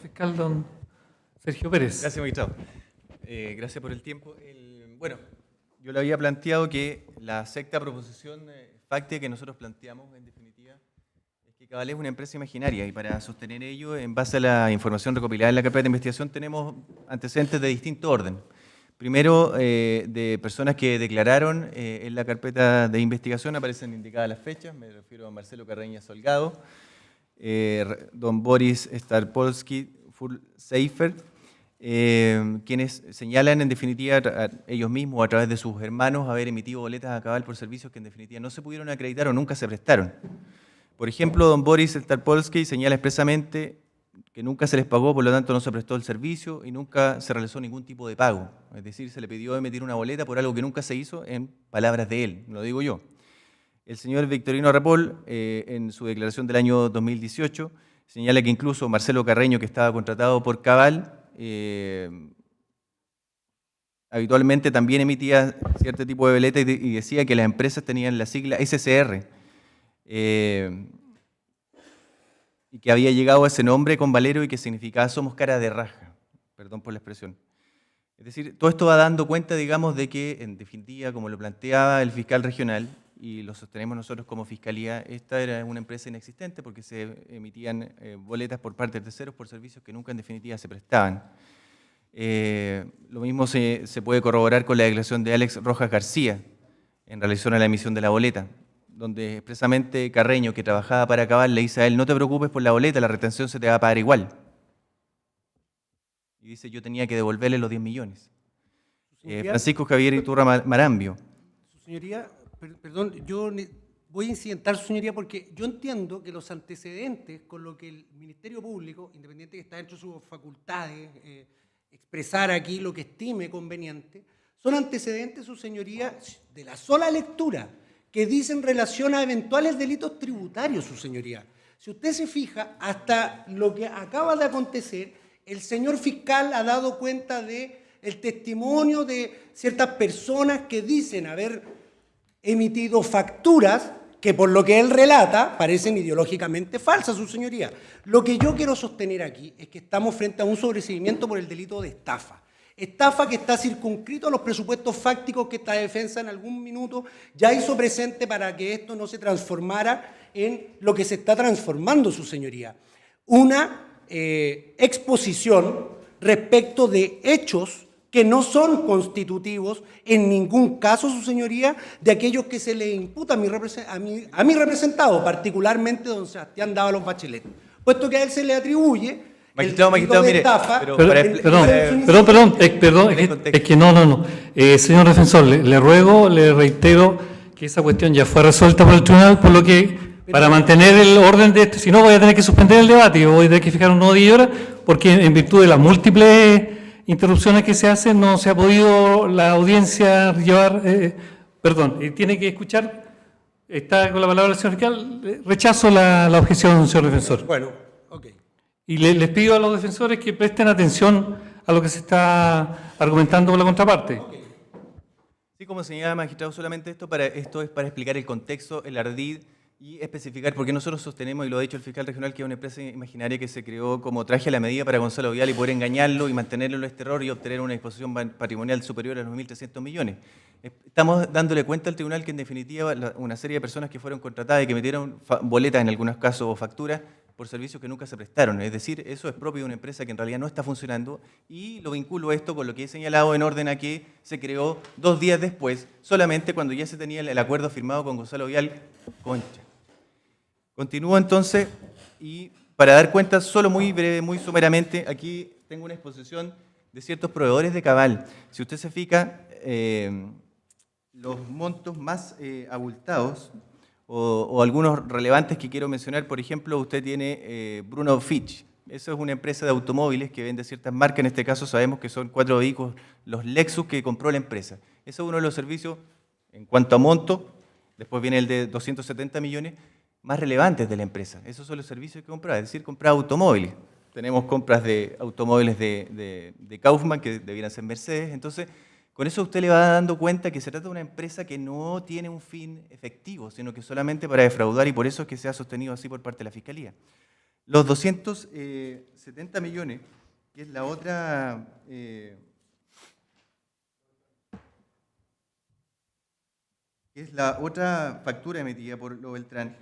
Fiscal don Sergio Pérez. Gracias, magistrado. Gracias por el tiempo. Bueno, yo le había planteado que la sexta proposición fáctica que nosotros planteamos, en definitiva, es que Cabal es una empresa imaginaria y para sostener ello, en base a la información recopilada en la carpeta de investigación, tenemos antecedentes de distinto orden. Primero, de personas que declararon en la carpeta de investigación, aparecen indicadas las fechas, me refiero a Marcelo Carreña Solgado, don Boris Starpolski Seifer, quienes señalan en definitiva ellos mismos o a través de sus hermanos haber emitido boletas a Cabal por servicios que en definitiva no se pudieron acreditar o nunca se prestaron. Por ejemplo, don Boris Starpolski señala expresamente que nunca se les pagó, por lo tanto no se prestó el servicio y nunca se realizó ningún tipo de pago. Es decir, se le pidió emitir una boleta por algo que nunca se hizo, en palabras de él, no lo digo yo. El señor Victorino Rapol, en su declaración del año 2018, señala que incluso Marcelo Carreño, que estaba contratado por Cabal, habitualmente también emitía cierto tipo de boleta y decía que las empresas tenían la sigla SCR, y que había llegado a ese nombre con Valero y que significaba somos cara de raja, perdón por la expresión. Es decir, todo esto va dando cuenta, digamos, de que, en definitiva, como lo planteaba el fiscal regional, y lo sostenemos nosotros como Fiscalía, esta era una empresa inexistente porque se emitían boletas por parte de terceros por servicios que nunca en definitiva se prestaban. Lo mismo se puede corroborar con la declaración de Alex Rojas García en relación a la emisión de la boleta, donde expresamente Carreño, que trabajaba para Cabal, le dice a él, no te preocupes por la boleta, la retención se te va a pagar igual. Y dice, yo tenía que devolverle los 10 millones. Francisco Javier Iturra Marambio. Su señoría, perdón, yo voy a incidentar, su señoría, porque yo entiendo que los antecedentes con lo que el Ministerio Público, independiente que está dentro de sus facultades, expresar aquí lo que estime conveniente, son antecedentes, su señoría, de la sola lectura, que dicen relación a eventuales delitos tributarios, su señoría. Si usted se fija, hasta lo que acaba de acontecer, el señor fiscal ha dado cuenta de el testimonio de ciertas personas que dicen haber emitido facturas que por lo que él relata parecen ideológicamente falsas, su señoría. Lo que yo quiero sostener aquí es que estamos frente a un sobreseimiento por el delito de estafa. Estafa que está circunscrito a los presupuestos fácticos que esta defensa en algún minuto ya hizo presente para que esto no se transformara en lo que se está transformando, su señoría. Una exposición respecto de hechos que no son constitutivos en ningún caso, su señoría, de aquellos que se le imputa a mi representado, particularmente don Sebastián Dávalos Bachelet, puesto que a él se le atribuye magistrado, mire, estafa, perdón, es que no. Señor defensor, le ruego, le reitero que esa cuestión ya fue resuelta por el tribunal, por lo que para mantener el orden de esto, si no voy a tener que suspender el debate y voy a tener que fijar un nuevo día y hora, porque en virtud de las múltiples interrupciones que se hacen no se ha podido la audiencia llevar, y tiene que escuchar, está con la palabra el señor fiscal, rechazo la objeción, señor defensor. Bueno, ok. Y les pido a los defensores que presten atención a lo que se está argumentando con la contraparte. Sí, como señala el magistrado, solamente esto es para explicar el contexto, el ardid y especificar, porque nosotros sostenemos, y lo ha dicho el fiscal regional, que es una empresa imaginaria que se creó como traje a la medida para Gonzalo Vial y poder engañarlo y mantenerlo en este error y obtener una disposición patrimonial superior a los 1.300 millones. Estamos dándole cuenta al tribunal que en definitiva una serie de personas que fueron contratadas y que metieron boletas en algunos casos o facturas por servicios que nunca se prestaron. Es decir, eso es propio de una empresa que en realidad no está funcionando y lo vinculo esto con lo que he señalado en orden a que se creó 2 días después, solamente cuando ya se tenía el acuerdo firmado con Gonzalo Vial Concha. Continúo entonces y para dar cuenta solo muy breve, muy sumeramente, aquí tengo una exposición de ciertos proveedores de Cabal. Si usted se fija, los montos más abultados o algunos relevantes que quiero mencionar, por ejemplo, usted tiene Bruno Fitch. Eso es una empresa de automóviles que vende ciertas marcas, en este caso sabemos que son 4 vehículos, los Lexus que compró la empresa. Eso es uno de los servicios, en cuanto a monto, después viene el de 270 millones, más relevantes de la empresa. Esos son los servicios que compra, es decir, comprar automóviles. Tenemos compras de automóviles de Kaufman, que debieran ser Mercedes. Entonces, con eso usted le va dando cuenta que se trata de una empresa que no tiene un fin efectivo, sino que solamente para defraudar, y por eso es que se ha sostenido así por parte de la Fiscalía. Los 270 millones, que es la otra... que es la otra factura emitida por Lo Beltrán,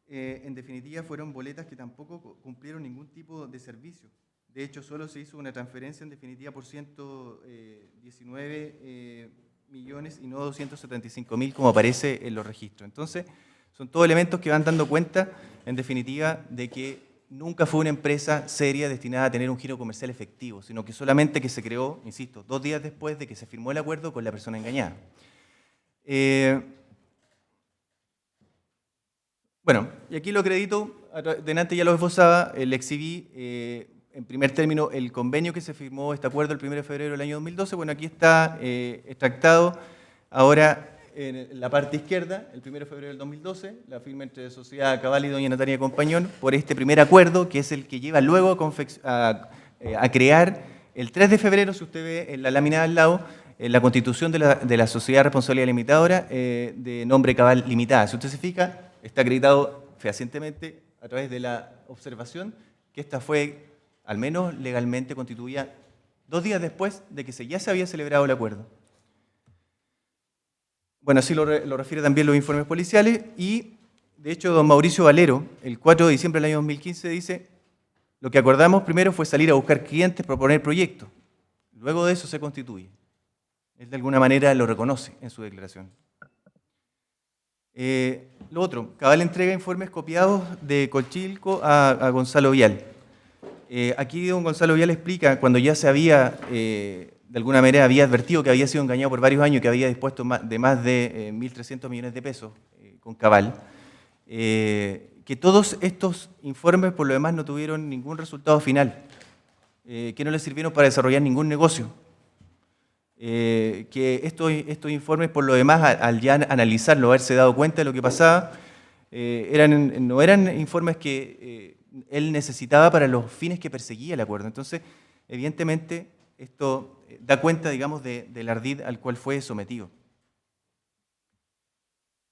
en definitiva fueron boletas que tampoco cumplieron ningún tipo de servicio. De hecho, solo se hizo una transferencia en definitiva por 119 millones y no 275.000 como aparece en los registros. Entonces, son todos elementos que van dando cuenta, en definitiva, de que nunca fue una empresa seria destinada a tener un giro comercial efectivo, sino que solamente que se creó, insisto, 2 días después de que se firmó el acuerdo con la persona engañada. Bueno, y aquí lo acredito, delante ya lo esbozaba, le exhibí en primer término el convenio que se firmó, este acuerdo el 1 de febrero del año 2012, bueno, aquí está extractado ahora en la parte izquierda, el 1 de febrero del 2012, la firma entre Sociedad Cabal y doña Natalia Compañón por este primer acuerdo, que es el que lleva luego a crear el 3 de febrero, si usted ve en la lámina al lado, la constitución de la Sociedad Responsabilidad Limitadora de nombre Cabal Limitada. Si usted se fija, está acreditado fehacientemente a través de la observación que esta fue, al menos legalmente, constituida 2 días después de que ya se había celebrado el acuerdo. Bueno, así lo refiere también los informes policiales y, de hecho, don Mauricio Valero, el 4 de diciembre del año 2015, dice: lo que acordamos primero fue salir a buscar clientes, proponer proyectos. Luego de eso se constituye. Él de alguna manera lo reconoce en su declaración. Lo otro, Cabal entrega informes copiados de Cochilco a Gonzalo Vial. Aquí don Gonzalo Vial explica, cuando ya se había, de alguna manera, había advertido que había sido engañado por varios años, que había dispuesto más de 1.300 millones de pesos con Cabal, que todos estos informes, por lo demás, no tuvieron ningún resultado final, que no les sirvieron para desarrollar ningún negocio. Que estos informes, por lo demás, al ya analizarlo, haberse dado cuenta de lo que pasaba, no eran informes que él necesitaba para los fines que perseguía el acuerdo. Entonces, evidentemente, esto da cuenta, digamos, del ardid al cual fue sometido.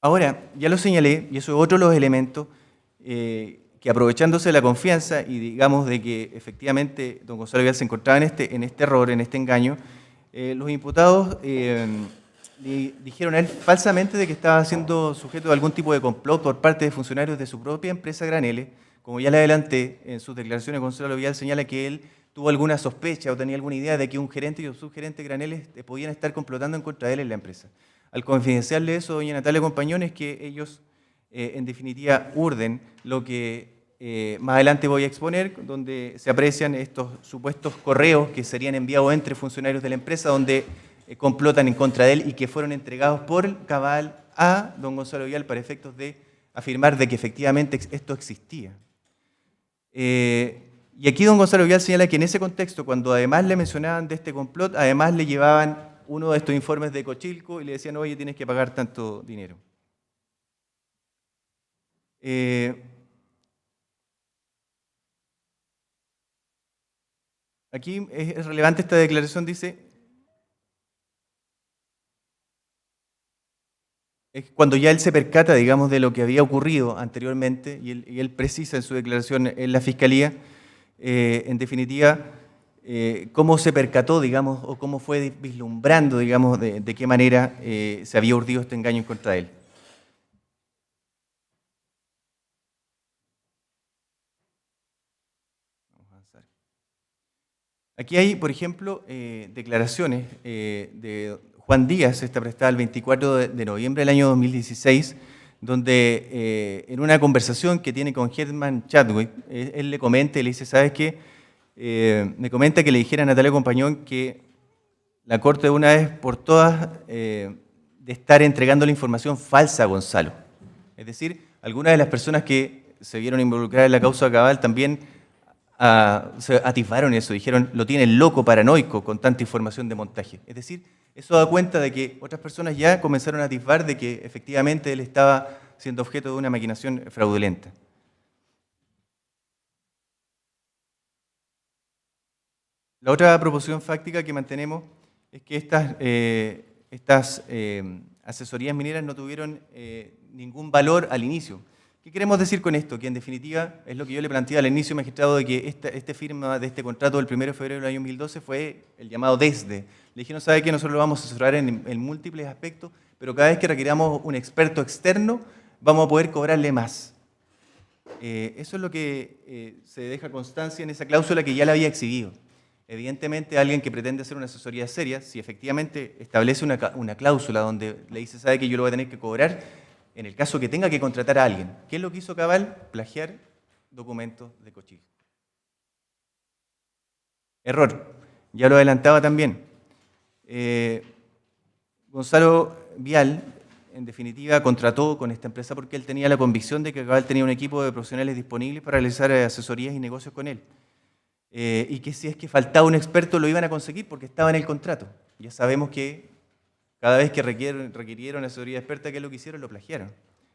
Ahora, ya lo señalé, y eso es otro de los elementos, que aprovechándose de la confianza y, digamos, de que efectivamente don Gonzalo Vial se encontraba en este error, en este engaño, los imputados le dijeron a él falsamente de que estaba siendo sujeto de algún tipo de complot por parte de funcionarios de su propia empresa Granele. Como ya le adelanté, en sus declaraciones Gonzalo Vial señala que él tuvo alguna sospecha o tenía alguna idea de que un gerente y un subgerente Granele podían estar complotando en contra de él en la empresa. Al confidenciarle eso, doña Natalia Compañón, es que ellos, en definitiva, urden lo que más adelante voy a exponer, donde se aprecian estos supuestos correos que serían enviados entre funcionarios de la empresa, donde complotan en contra de él y que fueron entregados por Cabal a don Gonzalo Vial para efectos de afirmar de que efectivamente esto existía. Y aquí don Gonzalo Vial señala que en ese contexto, cuando además le mencionaban de este complot, además le llevaban uno de estos informes de Cochilco y le decían: oye, tienes que pagar tanto dinero. Aquí es relevante esta declaración, dice, es cuando ya él se percata, digamos, de lo que había ocurrido anteriormente, y él precisa en su declaración en la Fiscalía, en definitiva, cómo se percató, digamos, o cómo fue vislumbrando, digamos, de qué manera se había urdido este engaño en contra de él. Aquí hay, por ejemplo, declaraciones de Juan Díaz, esta prestada el 24 de noviembre del año 2016, donde en una conversación que tiene con Hetman Chadwick, él le comenta y le dice: ¿sabes qué? Me comenta que le dijera a Natalia Compañón que la Corte de una vez por todas de estar entregando la información falsa a Gonzalo. Es decir, algunas de las personas que se vieron involucradas en la causa Cabal también se atisbaron eso, dijeron: lo tienen loco, paranoico, con tanta información de montaje. Es decir, eso da cuenta de que otras personas ya comenzaron a atisbar de que efectivamente él estaba siendo objeto de una maquinación fraudulenta. La otra proposición fáctica que mantenemos es que estas asesorías mineras no tuvieron ningún valor al inicio, ¿Qué queremos decir con esto? Que en definitiva es lo que yo le planteaba al inicio, magistrado, de que este firma de este contrato del 1 de febrero del año 2012 fue el llamado desde. Le dijeron, ¿sabe qué? Nosotros lo vamos a asesorar en múltiples aspectos, pero cada vez que requiramos un experto externo, vamos a poder cobrarle más. Eso es lo que se deja constancia en esa cláusula que ya la había exhibido. Evidentemente, alguien que pretende hacer una asesoría seria, si efectivamente establece una cláusula donde le dice, ¿sabe qué? Yo lo voy a tener que cobrar, en el caso que tenga que contratar a alguien. ¿Qué es lo que hizo Cabal? Plagiar documentos de Cochilco. Error. Ya lo adelantaba también. Gonzalo Vial, en definitiva, contrató con esta empresa porque él tenía la convicción de que Cabal tenía un equipo de profesionales disponibles para realizar asesorías y negocios con él. Y que si es que faltaba un experto lo iban a conseguir porque estaba en el contrato. Ya sabemos que cada vez que requirieron asesoría experta, ¿qué es lo que hicieron? Lo plagiaron.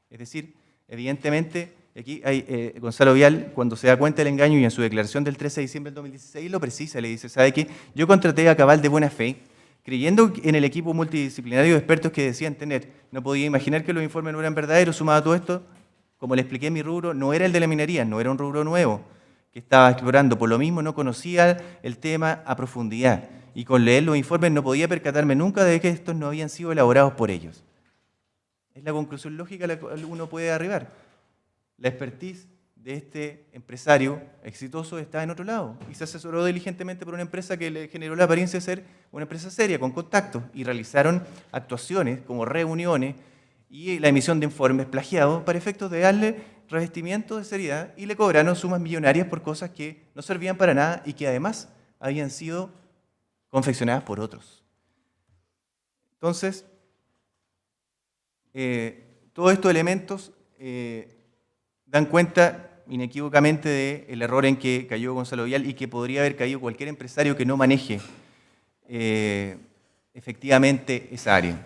Es decir, evidentemente, aquí hay, Gonzalo Vial, cuando se da cuenta del engaño y en su declaración del 13 de diciembre del 2016, lo precisa, le dice, ¿sabe qué? Yo contraté a Cabal de buena fe, creyendo en el equipo multidisciplinario de expertos que decían tener. No podía imaginar que los informes no eran verdaderos. Sumado a todo esto, como le expliqué, mi rubro no era el de la minería, no era un rubro nuevo que estaba explorando. Por lo mismo, no conocía el tema a profundidad. Y con leer los informes no podía percatarme nunca de que estos no habían sido elaborados por ellos. Es la conclusión lógica a la cual uno puede arribar. La expertise de este empresario exitoso está en otro lado y se asesoró diligentemente por una empresa que le generó la apariencia de ser una empresa seria, con contactos, y realizaron actuaciones como reuniones y la emisión de informes plagiados para efectos de darle revestimiento de seriedad, y le cobraron sumas millonarias por cosas que no servían para nada y que además habían sido confeccionadas por otros. Entonces, todos estos elementos dan cuenta inequívocamente del error en que cayó Gonzalo Vial y que podría haber caído cualquier empresario que no maneje efectivamente esa área.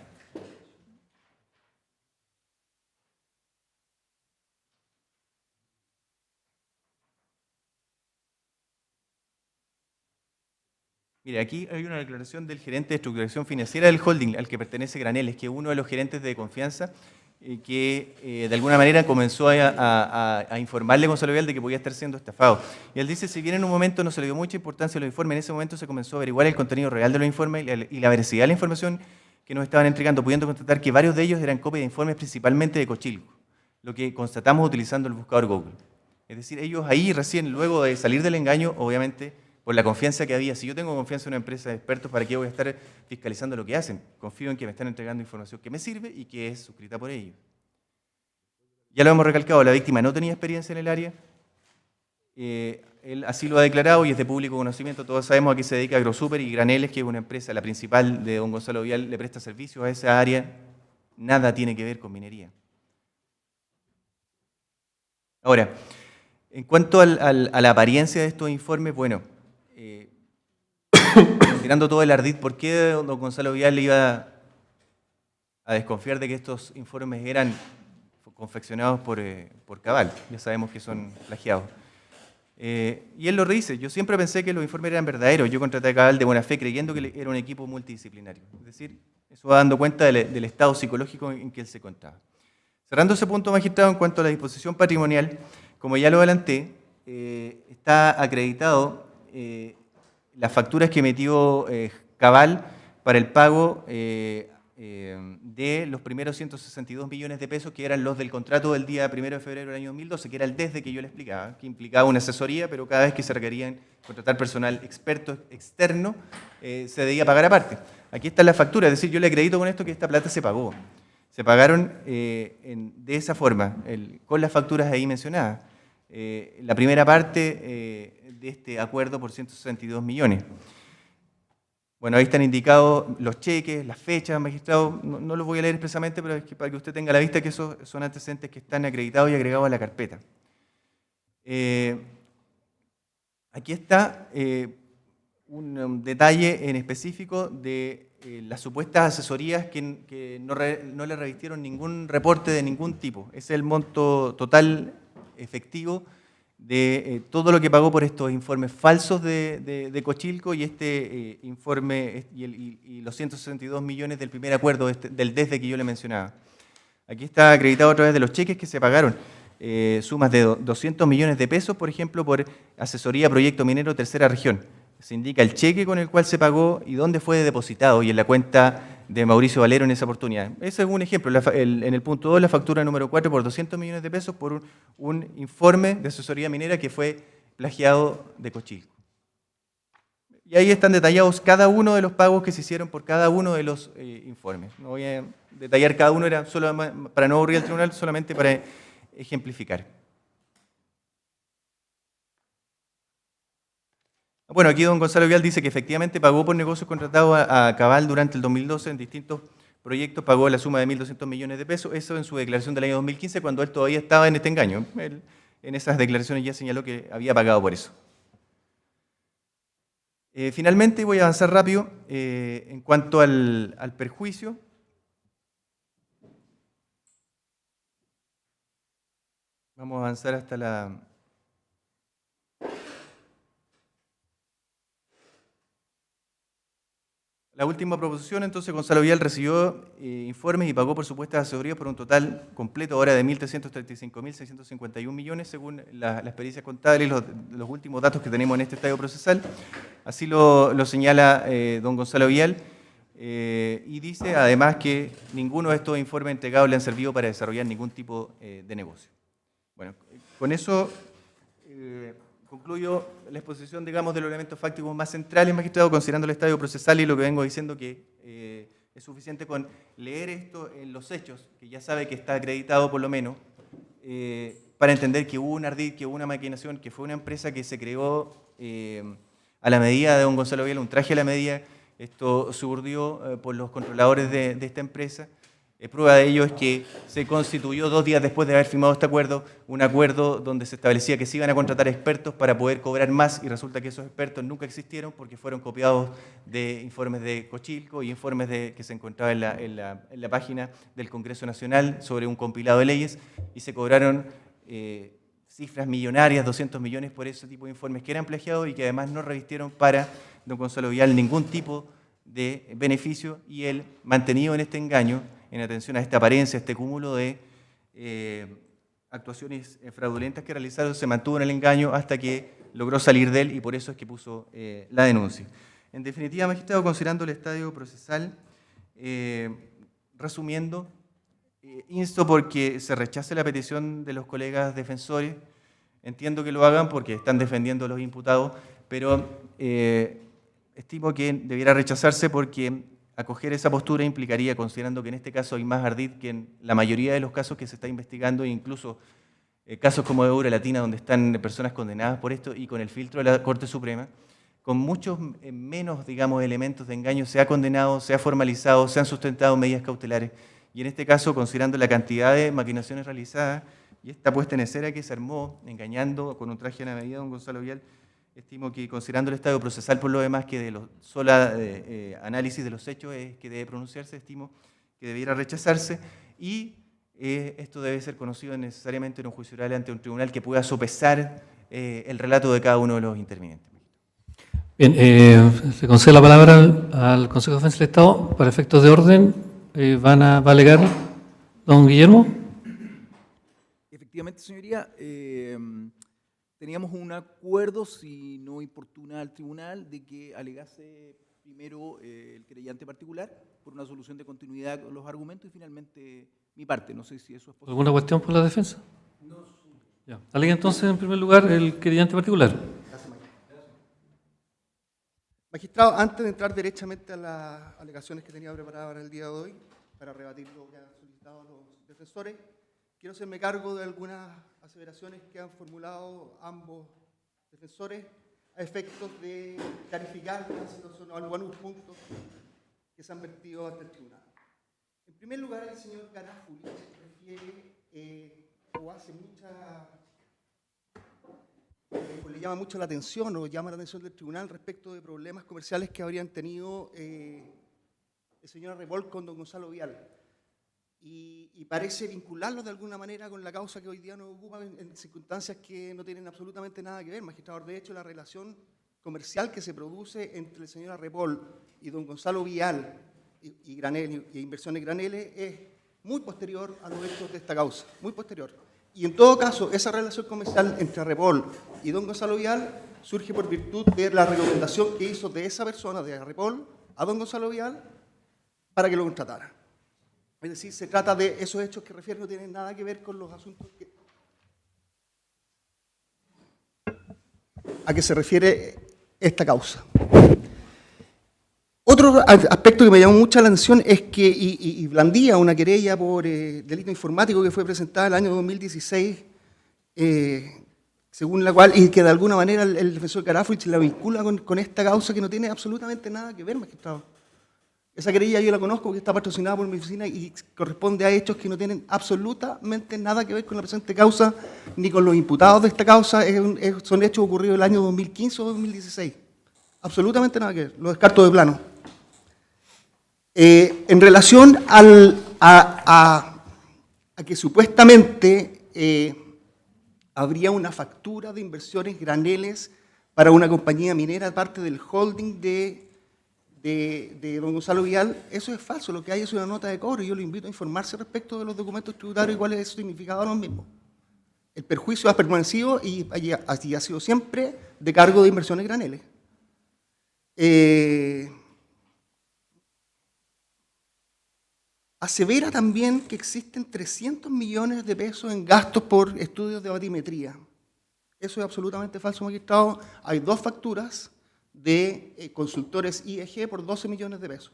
Mire, aquí hay una declaración del gerente de estructuración financiera del holding al que pertenece Graneles, que es uno de los gerentes de confianza que de alguna manera comenzó a informarle a Gonzalo Vial de que podía estar siendo estafado. Y él dice, si bien en un momento no se le dio mucha importancia a los informes, en ese momento se comenzó a averiguar el contenido real de los informes y la veracidad de la información que nos estaban entregando, pudiendo constatar que varios de ellos eran copias de informes principalmente de Cochilco, lo que constatamos utilizando el buscador Google. Es decir, ellos ahí recién, luego de salir del engaño, obviamente, por la confianza que había. Si yo tengo confianza en una empresa de expertos, ¿para qué voy a estar fiscalizando lo que hacen? Confío en que me están entregando información que me sirve y que es suscrita por ellos. Ya lo hemos recalcado, la víctima no tenía experiencia en el área, él así lo ha declarado y es de público conocimiento. Todos sabemos a qué se dedica AgroSuper, y Graneles, que es una empresa, la principal de don Gonzalo Vial, le presta servicios a esa área, nada tiene que ver con minería. Ahora, en cuanto a la apariencia de estos informes, bueno, considerando todo el ardid, ¿por qué don Gonzalo Vial le iba a desconfiar de que estos informes eran confeccionados por Cabal? Ya sabemos que son plagiados. Y él lo dice, yo siempre pensé que los informes eran verdaderos, yo contraté a Cabal de buena fe creyendo que era un equipo multidisciplinario. Es decir, eso va dando cuenta del estado psicológico en que él se contaba. Cerrando ese punto, magistrado, en cuanto a la disposición patrimonial, como ya lo adelanté, está acreditado las facturas que emitió Cabal para el pago de los primeros 162 millones de pesos, que eran los del contrato del día 1 de febrero del año 2012, que era el desde que yo le explicaba, que implicaba una asesoría, pero cada vez que se requerían contratar personal experto externo, se debía pagar aparte. Aquí está la factura, es decir, yo le acredito con esto que esta plata se pagó. Se pagaron de esa forma, con las facturas ahí mencionadas. La primera parte de este acuerdo por 162 millones. Bueno, ahí están indicados los cheques, las fechas, magistrado. No los voy a leer expresamente, pero es que para que usted tenga a la vista que esos son antecedentes que están acreditados y agregados a la carpeta. Aquí está un detalle en específico de las supuestas asesorías que no le revistieron ningún reporte de ningún tipo. Ese es el monto total efectivo de todo lo que pagó por estos informes falsos de Cochilco y este informe y los 162 millones del primer acuerdo del desde que yo le mencionaba. Aquí está acreditado a través de los cheques que se pagaron. sumas de 200 millones de pesos, por ejemplo, por asesoría proyecto minero tercera región. Se indica el cheque con el cual se pagó y dónde fue depositado y en la cuenta de Mauricio Valero en esa oportunidad. Ese es un ejemplo. En el punto 2, la factura número 4 por 200 millones de pesos por un informe de asesoría minera que fue plagiado de Cochilco. Y ahí están detallados cada uno de los pagos que se hicieron por cada uno de los informes. No voy a detallar cada uno, era solo para no aburrir al tribunal, solamente para ejemplificar. Bueno, aquí don Gonzalo Vial dice que efectivamente pagó por negocios contratados a Cabal durante el 2012 en distintos proyectos, pagó la suma de 1.200 millones de pesos, eso en su declaración del año 2015, cuando él todavía estaba en este engaño. Él, en esas declaraciones ya señaló que había pagado por eso. Finalmente, voy a avanzar rápido en cuanto al perjuicio. Vamos a avanzar hasta la última proposición. Entonces, Gonzalo Vial recibió informes y pagó por supuestas asesorías por un total completo ahora de 1.335.651 millones, según las pericias contables y los últimos datos que tenemos en este estadio procesal. Así lo señala don Gonzalo Vial. Y dice además que ninguno de estos informes entregados le han servido para desarrollar ningún tipo de negocio. Bueno, con eso concluyo la exposición, digamos, de los elementos fácticos más centrales, magistrado, considerando el estadio procesal y lo que vengo diciendo que es suficiente con leer esto en los hechos, que ya sabe que está acreditado por lo menos, para entender que hubo un ardid, que hubo una maquinación, que fue una empresa que se creó a la medida de don Gonzalo Vial, un traje a la medida. Esto se urdió por los controladores de esta empresa. Prueba de ello es que se constituyó 2 días después de haber firmado este acuerdo, un acuerdo donde se establecía que se iban a contratar expertos para poder cobrar más, y resulta que esos expertos nunca existieron porque fueron copiados de informes de Cochilco y informes que se encontraban en la página del Congreso Nacional sobre un compilado de leyes, y se cobraron cifras millonarias, 200 millones por ese tipo de informes que eran plagiados y que además no revistieron para don Gonzalo Vial ningún tipo de beneficio, y él, mantenido en este engaño, en atención a esta apariencia, a este cúmulo de actuaciones fraudulentas que realizaron, se mantuvo en el engaño hasta que logró salir de él, y por eso es que puso la denuncia. En definitiva, magistrado, considerando el estadio procesal, resumiendo, insto porque se rechace la petición de los colegas defensores. Entiendo que lo hagan porque están defendiendo a los imputados, pero estimo que debiera rechazarse porque acoger esa postura implicaría, considerando que en este caso hay más ardid que en la mayoría de los casos que se está investigando, e incluso casos como de Obra Latina, donde están personas condenadas por esto, y con el filtro de la Corte Suprema, con muchos menos, digamos, elementos de engaño, se ha condenado, se ha formalizado, se han sustentado medidas cautelares. Y en este caso, considerando la cantidad de maquinaciones realizadas y esta puesta en escena que se armó, engañando con un traje a la medida, don Gonzalo Vial, estimo que, considerando el estadio procesal por lo demás, que de lo sola análisis de los hechos es que debe pronunciarse, estimo que debiera rechazarse, y esto debe ser conocido necesariamente en un juicio oral ante un tribunal que pueda sopesar el relato de cada uno de los intervinientes. Bien, se concede la palabra al Consejo de Defensa del Estado. Para efectos de orden, va a alegar don Guillermo. Efectivamente, señoría, teníamos un acuerdo, si no importuna al tribunal, de que alegase primero el querellante particular por una solución de continuidad con los argumentos y finalmente mi parte. No sé si eso es posible. ¿Alguna cuestión por la defensa? No. Ya. Alega entonces, en primer lugar, el querellante particular. Magistrado, antes de entrar derechamente a las alegaciones que tenía preparadas para el día de hoy, para rebatir lo que han solicitado los defensores, quiero hacerme cargo de algunas aseveraciones que han formulado ambos defensores a efectos de clarificar la situación o algunos puntos que se han vertido ante el tribunal. En primer lugar, el señor Garafuli refiere o hace le llama mucho la atención o llama la atención del tribunal respecto de problemas comerciales que habrían tenido el señor Arrebol con don Gonzalo Vial. Y parece vincularlos de alguna manera con la causa que hoy día nos ocupa en circunstancias que no tienen absolutamente nada que ver, magistrado. De hecho, la relación comercial que se produce entre el señor Arrebol y don Gonzalo Vial y Inversiones Graneles es muy posterior a los hechos de esta causa, muy posterior. Y en todo caso, esa relación comercial entre Repol y don Gonzalo Vial surge por virtud de la recomendación que hizo de esa persona, de Repol, a don Gonzalo Vial, para que lo contratara. Es decir, se trata de esos hechos que refiero, no tienen nada que ver con los asuntos a que se refiere esta causa. Otro aspecto que me llamó mucha la atención es que, y blandía una querella por delito informático que fue presentada el año 2016, según la cual, y que de alguna manera el defensor Karafrich la vincula con esta causa que no tiene absolutamente nada que ver, magistrado. Esa querella yo la conozco porque está patrocinada por mi oficina y corresponde a hechos que no tienen absolutamente nada que ver con la presente causa, ni con los imputados de esta causa. Son hechos ocurridos el año 2015 o 2016. Absolutamente nada que ver. Lo descarto de plano. En relación a que supuestamente habría una factura de inversiones graneles para una compañía minera, parte del holding de don Gonzalo Vial, eso es falso. Lo que hay es una nota de cobro y yo lo invito a informarse respecto de los documentos tributarios y cuál es su significado de los mismos. El perjuicio ha permanecido y ha sido siempre de cargo de inversiones graneles. Asevera también que existen 300 millones de pesos en gastos por estudios de batimetría. Eso es absolutamente falso, magistrado. Hay 2 facturas de consultores IEG por 12 millones de pesos.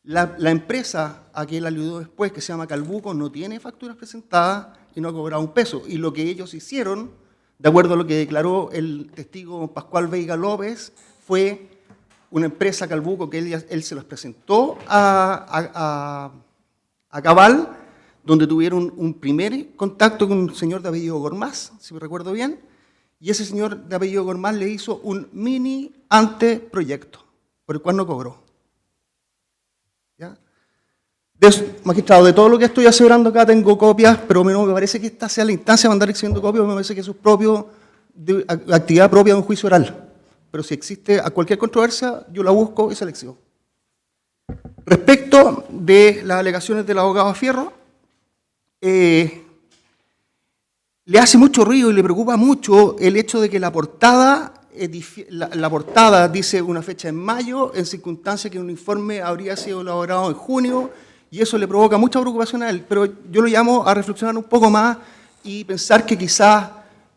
La empresa a que él aludió después, que se llama Calbuco, no tiene facturas presentadas y no ha cobrado un peso. Y lo que ellos hicieron, de acuerdo a lo que declaró el testigo Pascual Veiga López, fue una empresa Calbuco que él se las presentó a Cabal, donde tuvieron un primer contacto con un señor de apellido Gormaz, si me recuerdo bien, y ese señor de apellido Gormaz le hizo un mini anteproyecto, por el cual no cobró. ¿Ya? Magistrado, de todo lo que estoy asegurando acá tengo copias, pero no me parece que esta sea la instancia de andar exhibiendo copias, me parece que eso es propio, de actividad propia de un juicio oral. Pero si existe a cualquier controversia, yo la busco y se la exhibo. Respecto de las alegaciones del abogado Fierro, le hace mucho ruido y le preocupa mucho el hecho de que la portada dice una fecha en mayo, en circunstancias que un informe habría sido elaborado en junio, y eso le provoca mucha preocupación a él. Pero yo lo llamo a reflexionar un poco más y pensar que quizás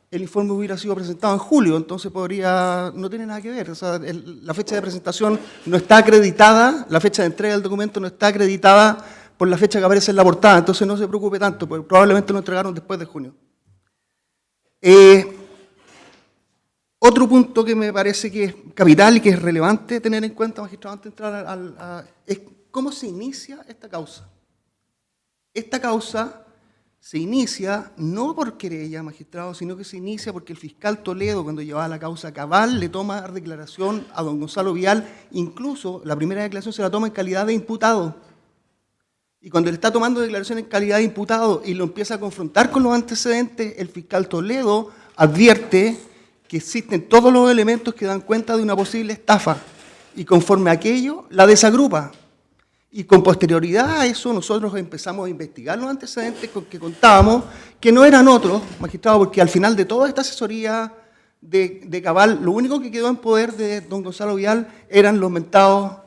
el informe hubiera sido presentado en julio, entonces no tiene nada que ver. O sea, la fecha de presentación no está acreditada, la fecha de entrega del documento no está acreditada por la fecha que aparece en la portada, entonces no se preocupe tanto, porque probablemente lo entregaron después de junio. Otro punto que me parece que es capital y que es relevante tener en cuenta, magistrado, antes de entrar es cómo se inicia esta causa. Esta causa se inicia no por querella, magistrado, sino que se inicia porque el fiscal Toledo, cuando llevaba la causa Cabal, le toma declaración a don Gonzalo Vial, incluso la primera declaración se la toma en calidad de imputado. Y cuando le está tomando declaración en calidad de imputado y lo empieza a confrontar con los antecedentes, el fiscal Toledo advierte que existen todos los elementos que dan cuenta de una posible estafa y conforme a aquello la desagrupa. Y con posterioridad a eso nosotros empezamos a investigar los antecedentes con que contábamos, que no eran otros, magistrado, porque al final de toda esta asesoría de Cabal, lo único que quedó en poder de don Gonzalo Vial eran los mentados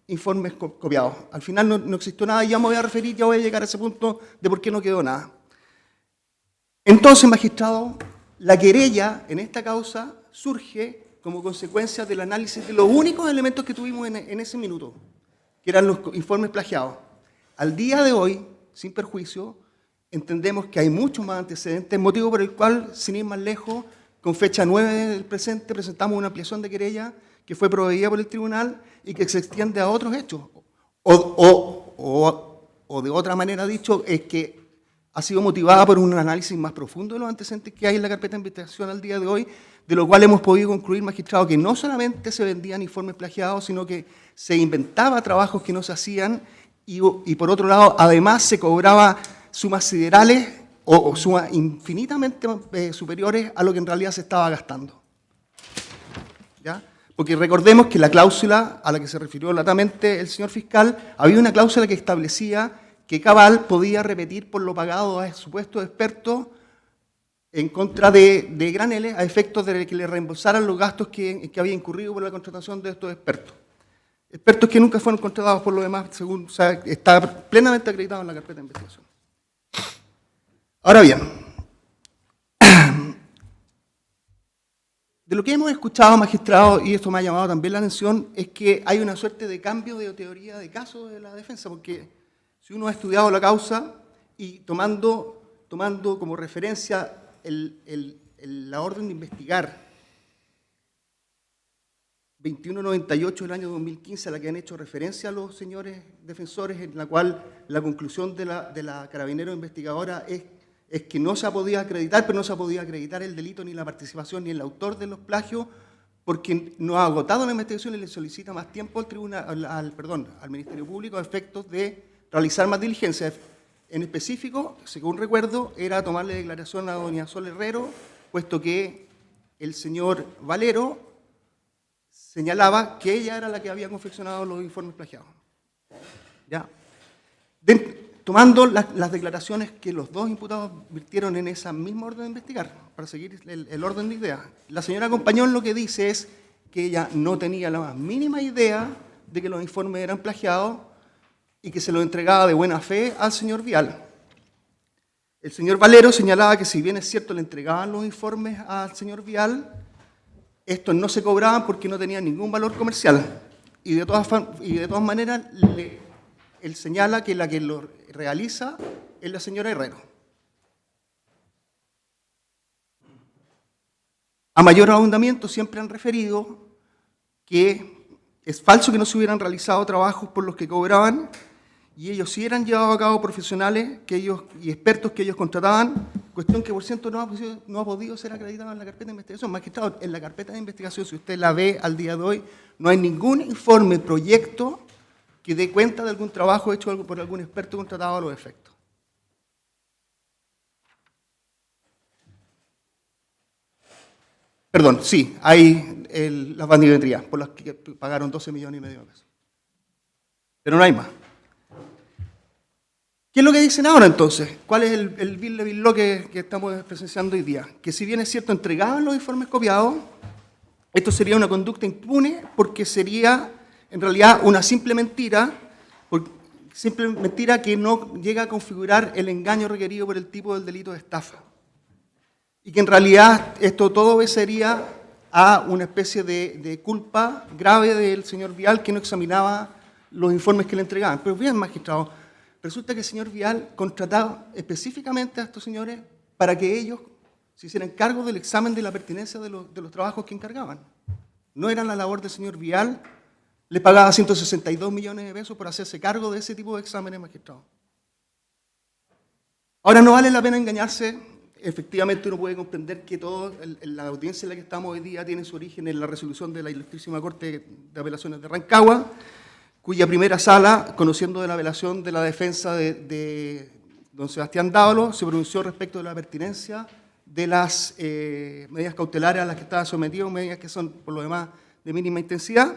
informes copiados. Al final no existió nada y ya me voy a referir, ya voy a llegar a ese punto de por qué no quedó nada. Entonces, magistrado, la querella en esta causa surge como consecuencia del análisis de los únicos elementos que tuvimos en ese minuto, que eran los informes plagiados. Al día de hoy, sin perjuicio, entendemos que hay muchos más antecedentes, motivo por el cual, sin ir más lejos, con fecha 9 del presente, presentamos una ampliación de querella que fue proveída por el tribunal y que se extiende a otros hechos. O de otra manera dicho, es que ha sido motivada por un análisis más profundo de los antecedentes que hay en la carpeta de investigación al día de hoy, de lo cual hemos podido concluir, magistrado, que no solamente se vendían informes plagiados, sino que se inventaba trabajos que no se hacían y por otro lado, además se cobraba sumas siderales o sumas infinitamente superiores a lo que en realidad se estaba gastando. ¿Ya? Porque recordemos que la cláusula a la que se refirió latamente el señor fiscal, había una cláusula que establecía que Cabal podía repetir por lo pagado a supuestos expertos en contra de Granele a efectos de que le reembolsaran los gastos que había incurrido por la contratación de estos expertos. Expertos que nunca fueron contratados por lo demás, según está plenamente acreditado en la carpeta de investigación. Ahora bien, de lo que hemos escuchado, magistrado, y esto me ha llamado también la atención, es que hay una suerte de cambio de teoría de caso de la defensa, porque si uno ha estudiado la causa y tomando como referencia la orden de investigar 2198 del año 2015, a la que han hecho referencia los señores defensores, en la cual la conclusión de la carabinero investigadora es que no se ha podido acreditar, pero no se ha podido acreditar el delito ni la participación ni el autor de los plagios, porque no ha agotado la investigación y le solicita más tiempo al tribunal, al Ministerio Público a efectos de realizar más diligencias. En específico, según recuerdo, era tomarle declaración a doña Sol Herrero, puesto que el señor Valero señalaba que ella era la que había confeccionado los informes plagiados. ¿Ya? Tomando las declaraciones que los dos imputados virtieron en esa misma orden de investigar, para seguir el orden de ideas, la señora Compañón lo que dice es que ella no tenía la más mínima idea de que los informes eran plagiados y que se los entregaba de buena fe al señor Vial. El señor Valero señalaba que si bien es cierto le entregaban los informes al señor Vial, estos no se cobraban porque no tenían ningún valor comercial. Y de todas maneras, él señala que la que lo realiza es la señora Herrero. A mayor ahondamiento siempre han referido que es falso que no se hubieran realizado trabajos por los que cobraban, y ellos sí eran llevados a cabo profesionales y expertos que ellos contrataban, cuestión que por cierto no ha podido ser acreditada en la carpeta de investigación. Magistrado, en la carpeta de investigación, si usted la ve al día de hoy, no hay ningún informe, proyecto que dé cuenta de algún trabajo hecho por algún experto contratado a los efectos. Perdón, sí, hay las bandimetrías, por las que pagaron 12,5 millones de pesos. Pero no hay más. ¿Qué es lo que dicen ahora entonces? ¿Cuál es el billo que estamos presenciando hoy día? Que si bien es cierto, entregaban los informes copiados, esto sería una conducta impune porque sería en realidad una simple mentira que no llega a configurar el engaño requerido por el tipo del delito de estafa. Y que en realidad esto todo obedecería a una especie de culpa grave del señor Vial, que no examinaba los informes que le entregaban. Pero bien, magistrado, resulta que el señor Vial contrataba específicamente a estos señores para que ellos se hicieran cargo del examen de la pertinencia de los trabajos que encargaban. No era la labor del señor Vial, le pagaba 162 millones de pesos por hacerse cargo de ese tipo de exámenes, magistrado. Ahora, no vale la pena engañarse. Efectivamente, uno puede comprender que la audiencia en la que estamos hoy día tiene su origen en la resolución de la Ilustrísima Corte de Apelaciones de Rancagua, cuya primera sala, conociendo de la apelación de la defensa de don Sebastián Dávalo, se pronunció respecto de la pertinencia de las medidas cautelares a las que estaba sometido, medidas que son, por lo demás, de mínima intensidad.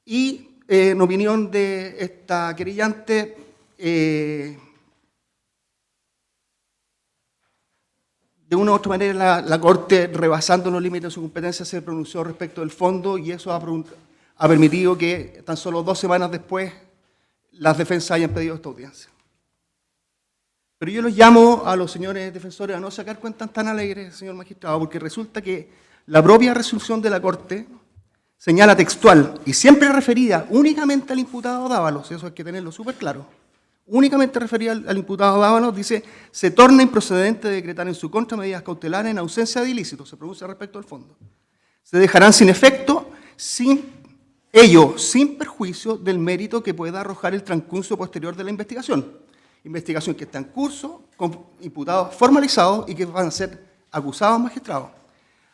Y en opinión de esta querellante, de una u otra manera la Corte, rebasando los límites de su competencia, se pronunció respecto del fondo, y eso ha permitido que tan solo 2 semanas después las defensas hayan pedido esta audiencia. Pero yo los llamo a los señores defensores a no sacar cuentas tan alegres, señor magistrado, porque resulta que la propia resolución de la Corte señala textual, y siempre referida únicamente al imputado Dávalos, eso hay que tenerlo súper claro, únicamente referida al imputado Dávalos, dice: se torna improcedente decretar en su contra medidas cautelares en ausencia de ilícitos, se pronuncia respecto al fondo. Se dejarán sin efecto, sin perjuicio del mérito que pueda arrojar el transcurso posterior de la investigación. Investigación que está en curso, con imputados formalizados y que van a ser acusados magistrados.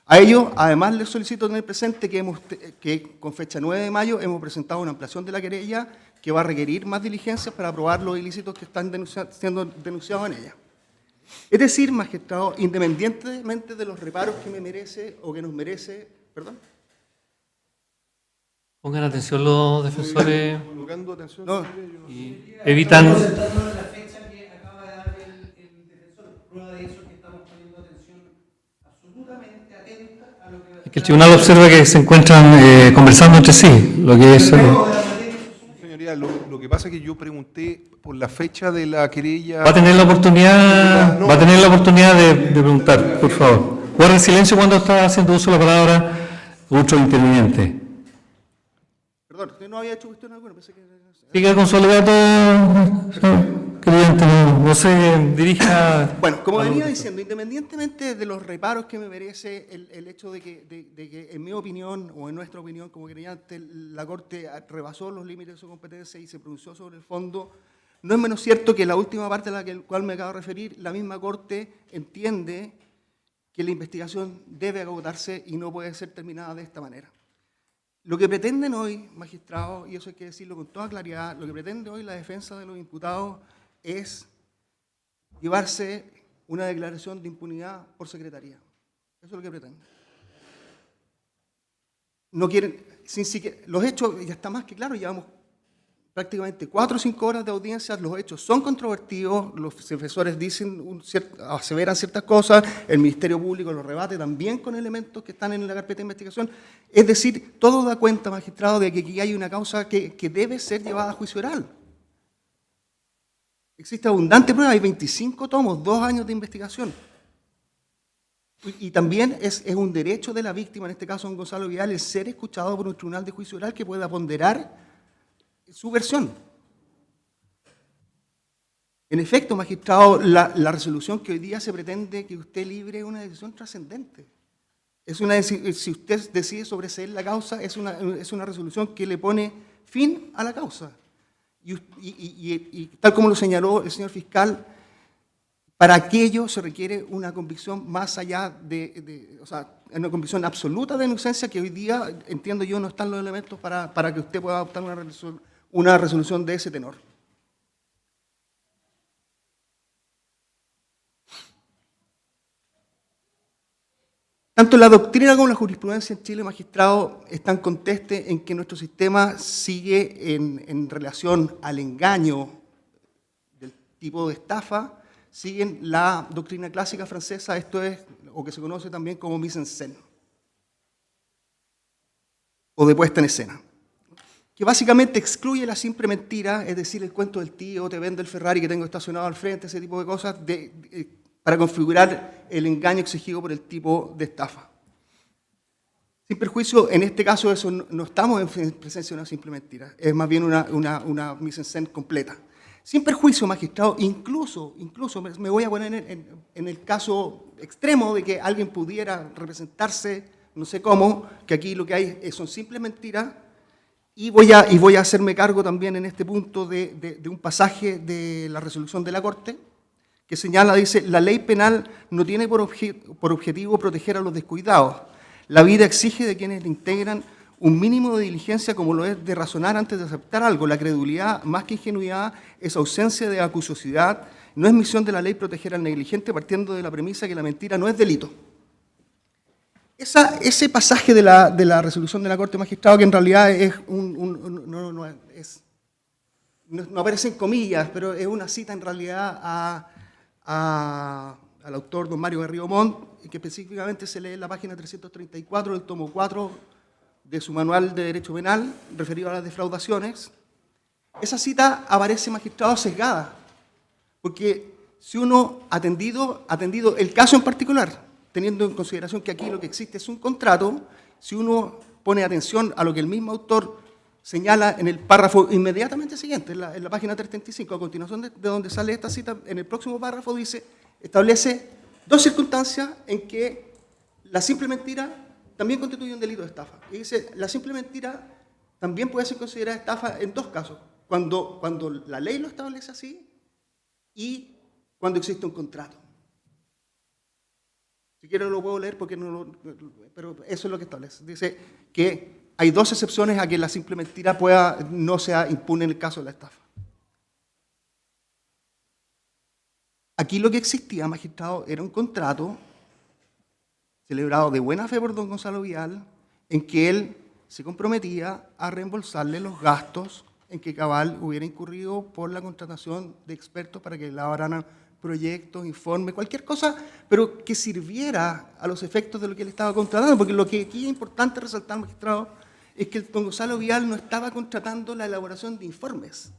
A ello, además, les solicito tener presente que con fecha 9 de mayo hemos presentado una ampliación de la querella que va a requerir más diligencias para probar los ilícitos que están siendo denunciados en ella. Es decir, magistrado, independientemente de los reparos que me merece o que nos merece, perdón. Pongan atención los defensores Colocando atención. No. y evitan... La fecha que acaba de dar el defensor, prueba de eso que estamos poniendo atención. tribunal observa que se encuentran conversando entre sí, lo que es... Señoría, lo que pasa es que yo pregunté por la fecha de la querella. Va a tener la oportunidad, de preguntar, por favor. Guarden silencio cuando está haciendo uso de la palabra otro interviniente. Perdón, usted no había hecho cuestión alguna, pensé que... Siga con su alegato, señor cliente, no se dirija... Bueno, como venía diciendo, independientemente de los reparos que me merece el hecho de que, en mi opinión, o en nuestra opinión como creyente, la Corte rebasó los límites de su competencia y se pronunció sobre el fondo, no es menos cierto que la última parte a la cual me acabo de referir, la misma Corte entiende que la investigación debe agotarse y no puede ser terminada de esta manera. Lo que pretenden hoy, magistrados, y eso hay que decirlo con toda claridad, lo que pretende hoy la defensa de los imputados es llevarse una declaración de impunidad por secretaría. Eso es lo que pretenden. No quieren, sin siquiera, los hechos, ya está más que claro, llevamos prácticamente 4 o 5 horas de audiencia, los hechos son controvertidos, los defensores dicen, aseveran ciertas cosas, el Ministerio Público lo rebate también con elementos que están en la carpeta de investigación. Es decir, todo da cuenta, magistrado, de que aquí hay una causa que debe ser llevada a juicio oral. Existe abundante prueba, hay 25 tomos, 2 años de investigación. Y también es un derecho de la víctima, en este caso don Gonzalo Vidal, el ser escuchado por un tribunal de juicio oral que pueda ponderar su versión. En efecto, magistrado, la resolución que hoy día se pretende que usted libre es una decisión trascendente. Si usted decide sobreseer la causa, es una resolución que le pone fin a la causa. Y tal como lo señaló el señor fiscal, para aquello se requiere una convicción más allá o sea, una convicción absoluta de inocencia que hoy día, entiendo yo, no están los elementos para que usted pueda adoptar una resolución de ese tenor. Tanto la doctrina como la jurisprudencia en Chile, magistrado, están conteste en que nuestro sistema sigue en relación al engaño del tipo de estafa, siguen la doctrina clásica francesa, esto es, o que se conoce también como mise en scène, o de puesta en escena, que básicamente excluye la simple mentira, es decir, el cuento del tío, te vendo el Ferrari que tengo estacionado al frente, ese tipo de cosas, para configurar el engaño exigido por el tipo de estafa. Sin perjuicio, en este caso eso no estamos en presencia de una simple mentira, es más bien una mise en scène completa. Sin perjuicio, magistrado, incluso me voy a poner en el caso extremo de que alguien pudiera representarse, no sé cómo, que aquí lo que hay son simples mentiras, y voy a hacerme cargo también en este punto de un pasaje de la resolución de la Corte, que señala, dice, la ley penal no tiene por objetivo proteger a los descuidados. La vida exige de quienes la integran un mínimo de diligencia como lo es de razonar antes de aceptar algo. La credulidad, más que ingenuidad, es ausencia de acuciosidad. No es misión de la ley proteger al negligente partiendo de la premisa que la mentira no es delito. Ese pasaje de la resolución de la Corte, magistrado, que en realidad es no aparece en comillas, pero es una cita en realidad al autor don Mario Garrido Montt, que específicamente se lee en la página 334 del tomo 4 de su manual de Derecho Penal, referido a las defraudaciones. Esa cita aparece, magistrado, sesgada, porque si uno atendido el caso en particular, teniendo en consideración que aquí lo que existe es un contrato, si uno pone atención a lo que el mismo autor señala en el párrafo inmediatamente siguiente, en la página 335, a continuación de donde sale esta cita, en el próximo párrafo establece 2 circunstancias en que la simple mentira también constituye un delito de estafa. Y dice, la simple mentira también puede ser considerada estafa en 2 casos, cuando la ley lo establece así y cuando existe un contrato. Si quiero lo puedo leer, pero eso es lo que establece. Dice que hay 2 excepciones a que la simple mentira no sea impune en el caso de la estafa. Aquí lo que existía, magistrado, era un contrato celebrado de buena fe por don Gonzalo Vidal, en que él se comprometía a reembolsarle los gastos en que Cabal hubiera incurrido por la contratación de expertos para que elaboraran proyectos, informes, cualquier cosa, pero que sirviera a los efectos de lo que él estaba contratando, porque lo que aquí es importante resaltar, magistrado, es que el don Gonzalo Vial no estaba contratando la elaboración de informes.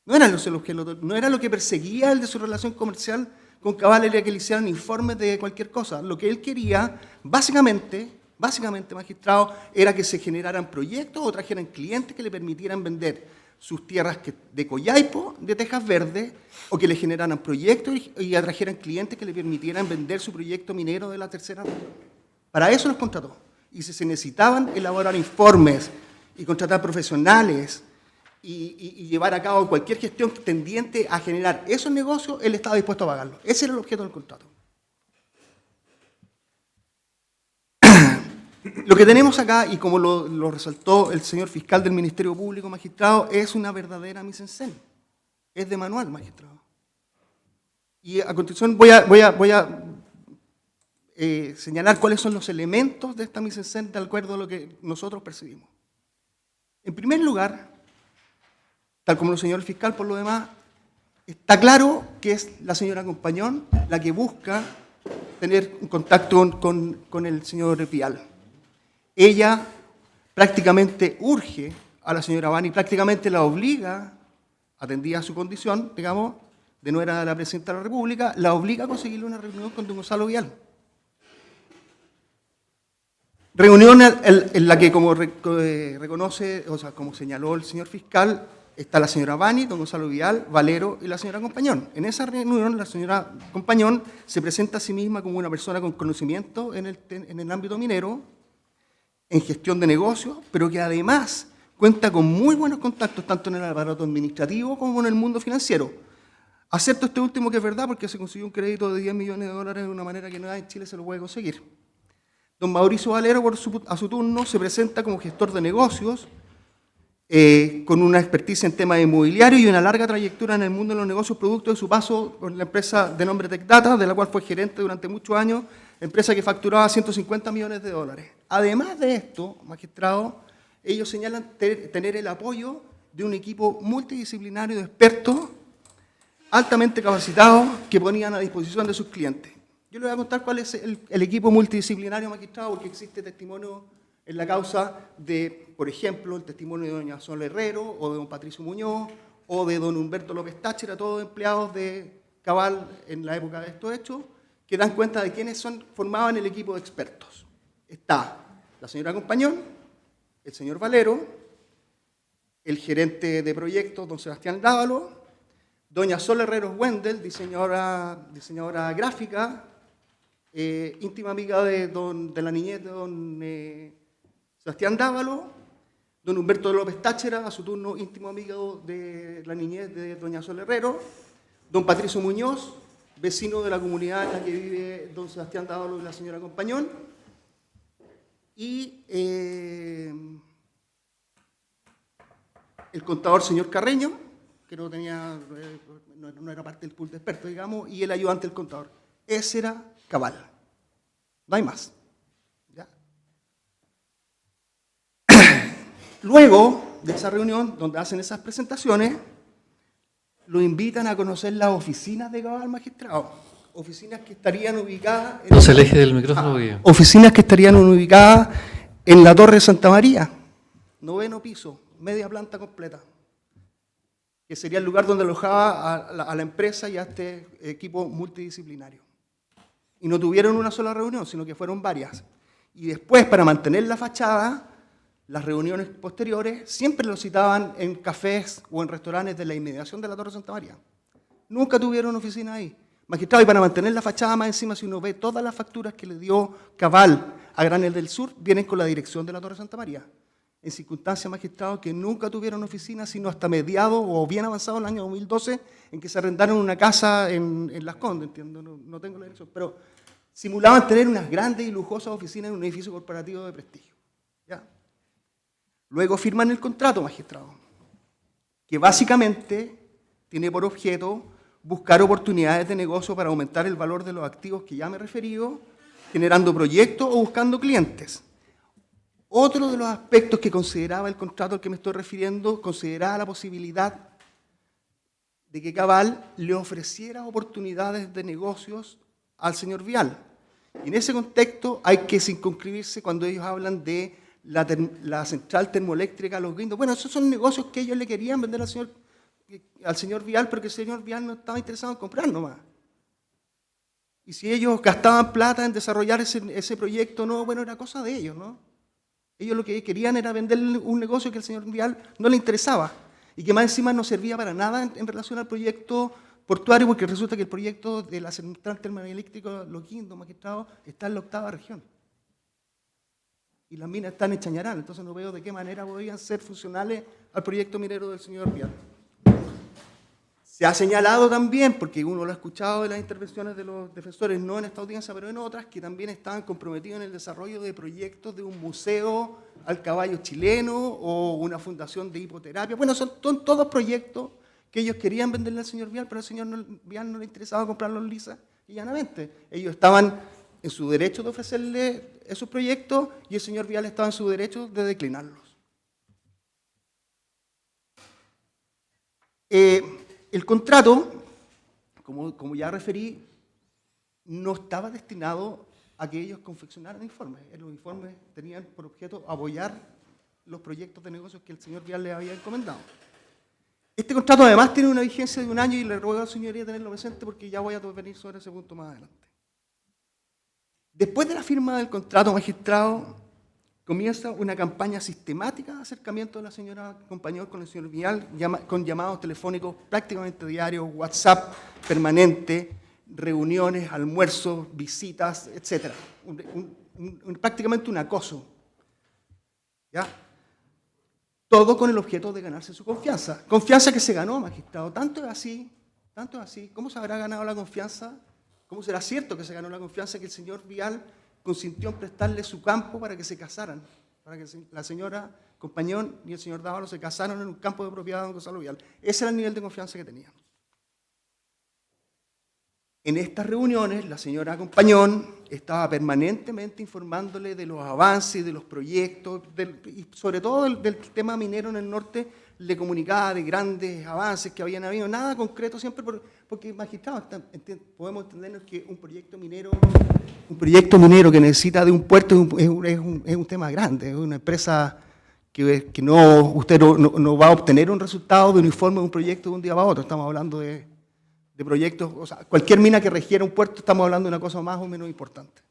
No era lo que perseguía el de su relación comercial con Cabal, era que le hicieran informes de cualquier cosa. Lo que él quería, básicamente, magistrado, era que se generaran proyectos o trajeran clientes que le permitieran vender sus tierras de Coyhaipo, de Tejas Verdes, o que le generaran proyectos y atrajeran clientes que le permitieran vender su proyecto minero de la tercera región. Para eso los contrató. Y si se necesitaban elaborar informes y contratar profesionales y llevar a cabo cualquier gestión tendiente a generar esos negocios, él estaba dispuesto a pagarlo. Ese era el objeto del contrato. Lo que tenemos acá, y como lo resaltó el señor fiscal del Ministerio Público, magistrado, es una verdadera mise en scène. Es de manual, magistrado. Y a continuación voy a señalar cuáles son los elementos de esta mise en scène de acuerdo a lo que nosotros percibimos. En primer lugar, tal como lo señaló el fiscal, por lo demás, está claro que es la señora Compañón la que busca tener un contacto con el señor Vial. Ella prácticamente urge a la señora Bani, prácticamente la obliga, atendida a su condición, digamos, de no era la presidenta de la República, la obliga a conseguirle una reunión con don Gonzalo Vial. Reunión en la que, como reconoce, o sea, como señaló el señor fiscal, está la señora Bani, don Gonzalo Vial, Valero y la señora Compañón. En esa reunión, la señora Compañón se presenta a sí misma como una persona con conocimiento en el ámbito minero, en gestión de negocios, pero que además cuenta con muy buenos contactos tanto en el aparato administrativo como en el mundo financiero. Acepto este último que es verdad porque se consiguió un crédito de 10 millones de dólares de una manera que nadie en Chile se lo puede conseguir. Don Mauricio Valero, a su turno, se presenta como gestor de negocios, con una experticia en temas inmobiliarios y una larga trayectoria en el mundo de los negocios producto de su paso por la empresa de nombre TechData, de la cual fue gerente durante muchos años, empresa que facturaba 150 millones de dólares. Además de esto, magistrado, ellos señalan tener el apoyo de un equipo multidisciplinario de expertos altamente capacitados que ponían a disposición de sus clientes. Yo les voy a contar cuál es el equipo multidisciplinario, magistrado, porque existe testimonio en la causa de, por ejemplo, el testimonio de doña Sol Herrero, o de don Patricio Muñoz, o de don Humberto López Táchira, todos empleados de Cabal en la época de estos hechos, que dan cuenta de quiénes formaban el equipo de expertos. Está la señora Compañón, el señor Valero, el gerente de proyectos, don Sebastián Dávalo, doña Sol Herrero Wendel, diseñadora gráfica, íntima amiga de la niñez de don Sebastián Dávalo, don Humberto López Táchira, a su turno íntimo amigo de la niñez de doña Sol Herrero, don Patricio Muñoz, vecino de la comunidad en la que vive don Sebastián Dávalo y la señora Compañón, y el contador señor Carreño, que no era parte del pool de expertos, digamos, y el ayudante del contador. Ese era Cabal. No hay más. ¿Ya? Luego de esa reunión, donde hacen esas presentaciones, lo invitan a conocer las oficinas de Cabal, magistrado. Oficinas que estarían ubicadas... No se aleje del micrófono. Oficinas que estarían ubicadas en la Torre de Santa María, 9º piso, media planta completa, que sería el lugar donde alojaba a la empresa y a este equipo multidisciplinario. Y no tuvieron una sola reunión, sino que fueron varias. Y después, para mantener la fachada, las reuniones posteriores siempre lo citaban en cafés o en restaurantes de la inmediación de la Torre de Santa María. Nunca tuvieron oficina ahí. Magistrado, y para mantener la fachada más encima, si uno ve todas las facturas que le dio Cabal a Granel del Sur, vienen con la dirección de la Torre de Santa María. En circunstancias, magistrado, que nunca tuvieron oficina, sino hasta mediado o bien avanzado en el año 2012, en que se arrendaron una casa en Las Condes, entiendo, no tengo la dirección, pero simulaban tener unas grandes y lujosas oficinas en un edificio corporativo de prestigio. ¿Ya? Luego firman el contrato, magistrado, que básicamente tiene por objeto buscar oportunidades de negocio para aumentar el valor de los activos que ya me he referido, generando proyectos o buscando clientes. Otro de los aspectos que consideraba el contrato al que me estoy refiriendo, consideraba la posibilidad de que Cabal le ofreciera oportunidades de negocios al señor Vial. Y en ese contexto hay que circunscribirse cuando ellos hablan de la central termoeléctrica Los Guindos. Bueno, esos son negocios que ellos le querían vender al señor Vial, pero que el señor Vial no estaba interesado en comprar nomás. Y si ellos gastaban plata en desarrollar ese proyecto, no, bueno, era cosa de ellos, ¿no? Ellos lo que querían era venderle un negocio que al señor Vial no le interesaba y que más encima no servía para nada en relación al proyecto portuario, porque resulta que el proyecto de la central termoeléctrica Los Guindos, magistrado, está en la 8ª región. Y las minas están en Chañaral, entonces no veo de qué manera podrían ser funcionales al proyecto minero del señor Vial. Se ha señalado también, porque uno lo ha escuchado de las intervenciones de los defensores, no en esta audiencia, pero en otras, que también estaban comprometidos en el desarrollo de proyectos de un museo al caballo chileno o una fundación de hipoterapia. Bueno, son todos proyectos que ellos querían venderle al señor Vial, pero al señor Vial no le interesaba comprarlos lisa y llanamente. Ellos estaban en su derecho de ofrecerle esos proyectos y el señor Vial estaba en su derecho de declinarlos. El contrato, como ya referí, no estaba destinado a que ellos confeccionaran informes. Los informes tenían por objeto apoyar los proyectos de negocios que el señor Vial les había encomendado. Este contrato además tiene una vigencia de 1 año y le ruego a la señoría tenerlo presente porque ya voy a venir sobre ese punto más adelante. Después de la firma del contrato, magistrado, comienza una campaña sistemática de acercamiento de la señora Compañón con el señor Vial, con llamados telefónicos prácticamente diarios, WhatsApp permanente, reuniones, almuerzos, visitas, etc. Prácticamente un acoso. ¿Ya? Todo con el objeto de ganarse su confianza. Confianza que se ganó, magistrado. Tanto es así. ¿Cómo se habrá ganado la confianza? ¿Cómo será cierto que se ganó la confianza que el señor Vial consintió en prestarle su campo para que se casaran? Para que la señora Compañón y el señor Dávalo se casaron en un campo de propiedad de don Gonzalo Vial. Ese era el nivel de confianza que tenían. En estas reuniones, la señora Compañón estaba permanentemente informándole de los avances, de los proyectos, y sobre todo del tema minero en el norte, le comunicaba de grandes avances que habían habido, nada concreto siempre, porque magistrados, podemos entendernos que un proyecto minero que necesita de un puerto es un tema grande, es una empresa que usted no va a obtener un resultado de un informe de un proyecto de un día para otro, estamos hablando de proyectos, o sea, cualquier mina que requiera un puerto, estamos hablando de una cosa más o menos importante.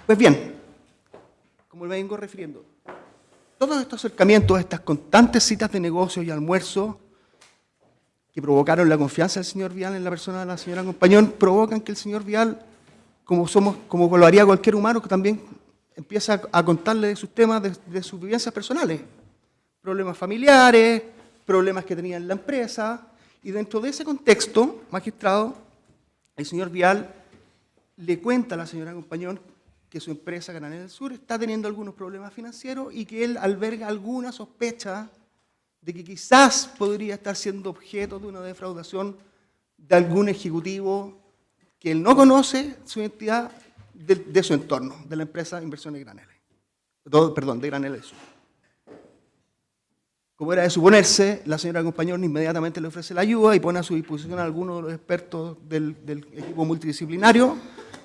Pues bien, como me vengo refiriendo, todos estos acercamientos, estas constantes citas de negocios y almuerzos que provocaron la confianza del señor Vial en la persona de la señora Compañón, provocan que el señor Vial, como lo haría cualquier humano, que también empieza a contarle de sus temas, de sus vivencias personales, problemas familiares, problemas que tenía en la empresa, y dentro de ese contexto, magistrado, el señor Vial le cuenta a la señora Compañón que su empresa Granel del Sur está teniendo algunos problemas financieros y que él alberga alguna sospecha de que quizás podría estar siendo objeto de una defraudación de algún ejecutivo que él no conoce su identidad de su entorno, de la empresa Inversiones Granel. De Granel del Sur. Como era de suponerse, la señora Compañón inmediatamente le ofrece la ayuda y pone a su disposición a algunos de los expertos del equipo multidisciplinario,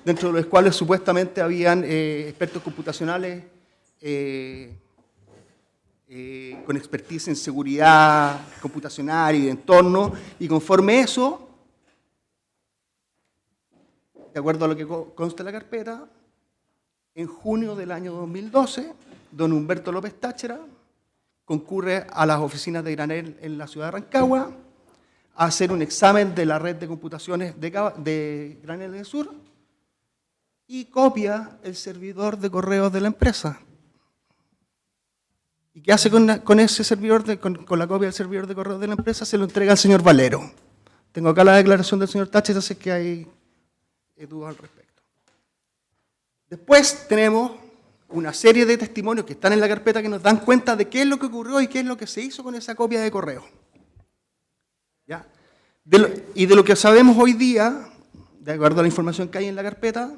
dentro de los cuales supuestamente habían expertos computacionales con expertise en seguridad computacional y de entorno, y conforme eso, de acuerdo a lo que consta en la carpeta, en junio del año 2012, don Humberto López Táchira concurre a las oficinas de Granel en la ciudad de Rancagua a hacer un examen de la red de computaciones de Granel del Sur y copia el servidor de correos de la empresa. ¿Y qué hace con ese servidor, con la copia del servidor de correos de la empresa? Se lo entrega al señor Valero. Tengo acá la declaración del señor Táchira, así que hay dudas al respecto. Después tenemos una serie de testimonios que están en la carpeta que nos dan cuenta de qué es lo que ocurrió y qué es lo que se hizo con esa copia de correo. ¿Ya? Y de lo que sabemos hoy día, de acuerdo a la información que hay en la carpeta,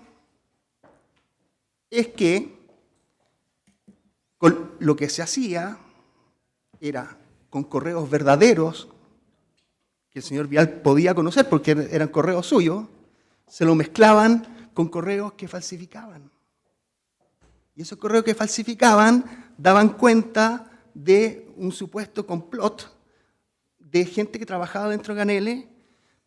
es que Lo que se hacía era con correos verdaderos, que el señor Vial podía conocer porque eran correos suyos, se lo mezclaban con correos que falsificaban. Y esos correos que falsificaban daban cuenta de un supuesto complot de gente que trabajaba dentro de Canele,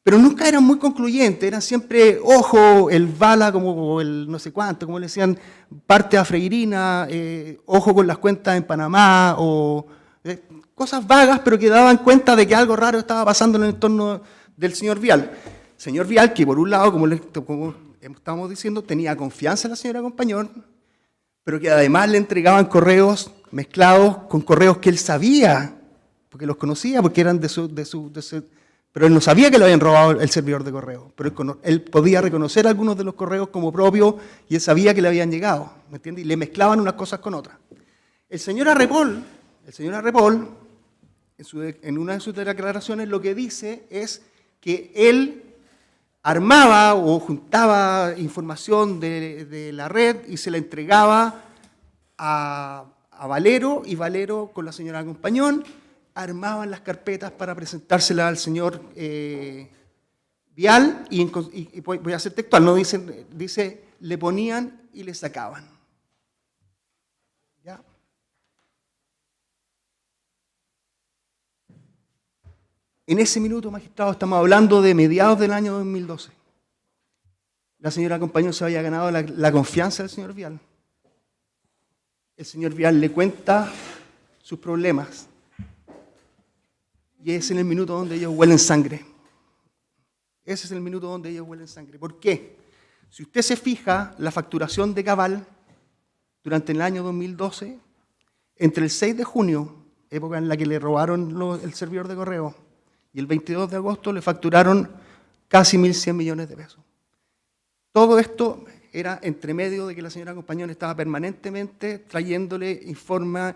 pero nunca eran muy concluyentes, eran siempre, ojo, el bala, como el no sé cuánto, como le decían, parte afreirina, ojo con las cuentas en Panamá, o cosas vagas, pero que daban cuenta de que algo raro estaba pasando en el entorno del señor Vial. Señor Vial, que por un lado, como estábamos diciendo, tenía confianza en la señora Compañón, pero que además le entregaban correos mezclados con correos que él sabía, porque los conocía, porque eran de su pero él no sabía que le habían robado el servidor de correo, pero él podía reconocer algunos de los correos como propios y él sabía que le habían llegado, ¿me entiendes? Y le mezclaban unas cosas con otras. El señor Arrepol, en una de sus declaraciones lo que dice es que él armaba o juntaba información de la red y se la entregaba a Valero, y Valero con la señora Compañón armaban las carpetas para presentárselas al señor Vial, y voy a hacer textual, no dice le ponían y le sacaban. ¿Ya? En ese minuto, magistrado, estamos hablando de mediados del año 2012. La señora Compañón se había ganado la confianza del señor Vial. El señor Vial le cuenta sus problemas. Y es en el minuto donde ellos huelen sangre. Ese es el minuto donde ellos huelen sangre. ¿Por qué? Si usted se fija, la facturación de Cabal durante el año 2012, entre el 6 de junio, época en la que le robaron el servidor de correo, y el 22 de agosto le facturaron casi 1.100 millones de pesos. Todo esto era entre medio de que la señora Compañón estaba permanentemente trayéndole informe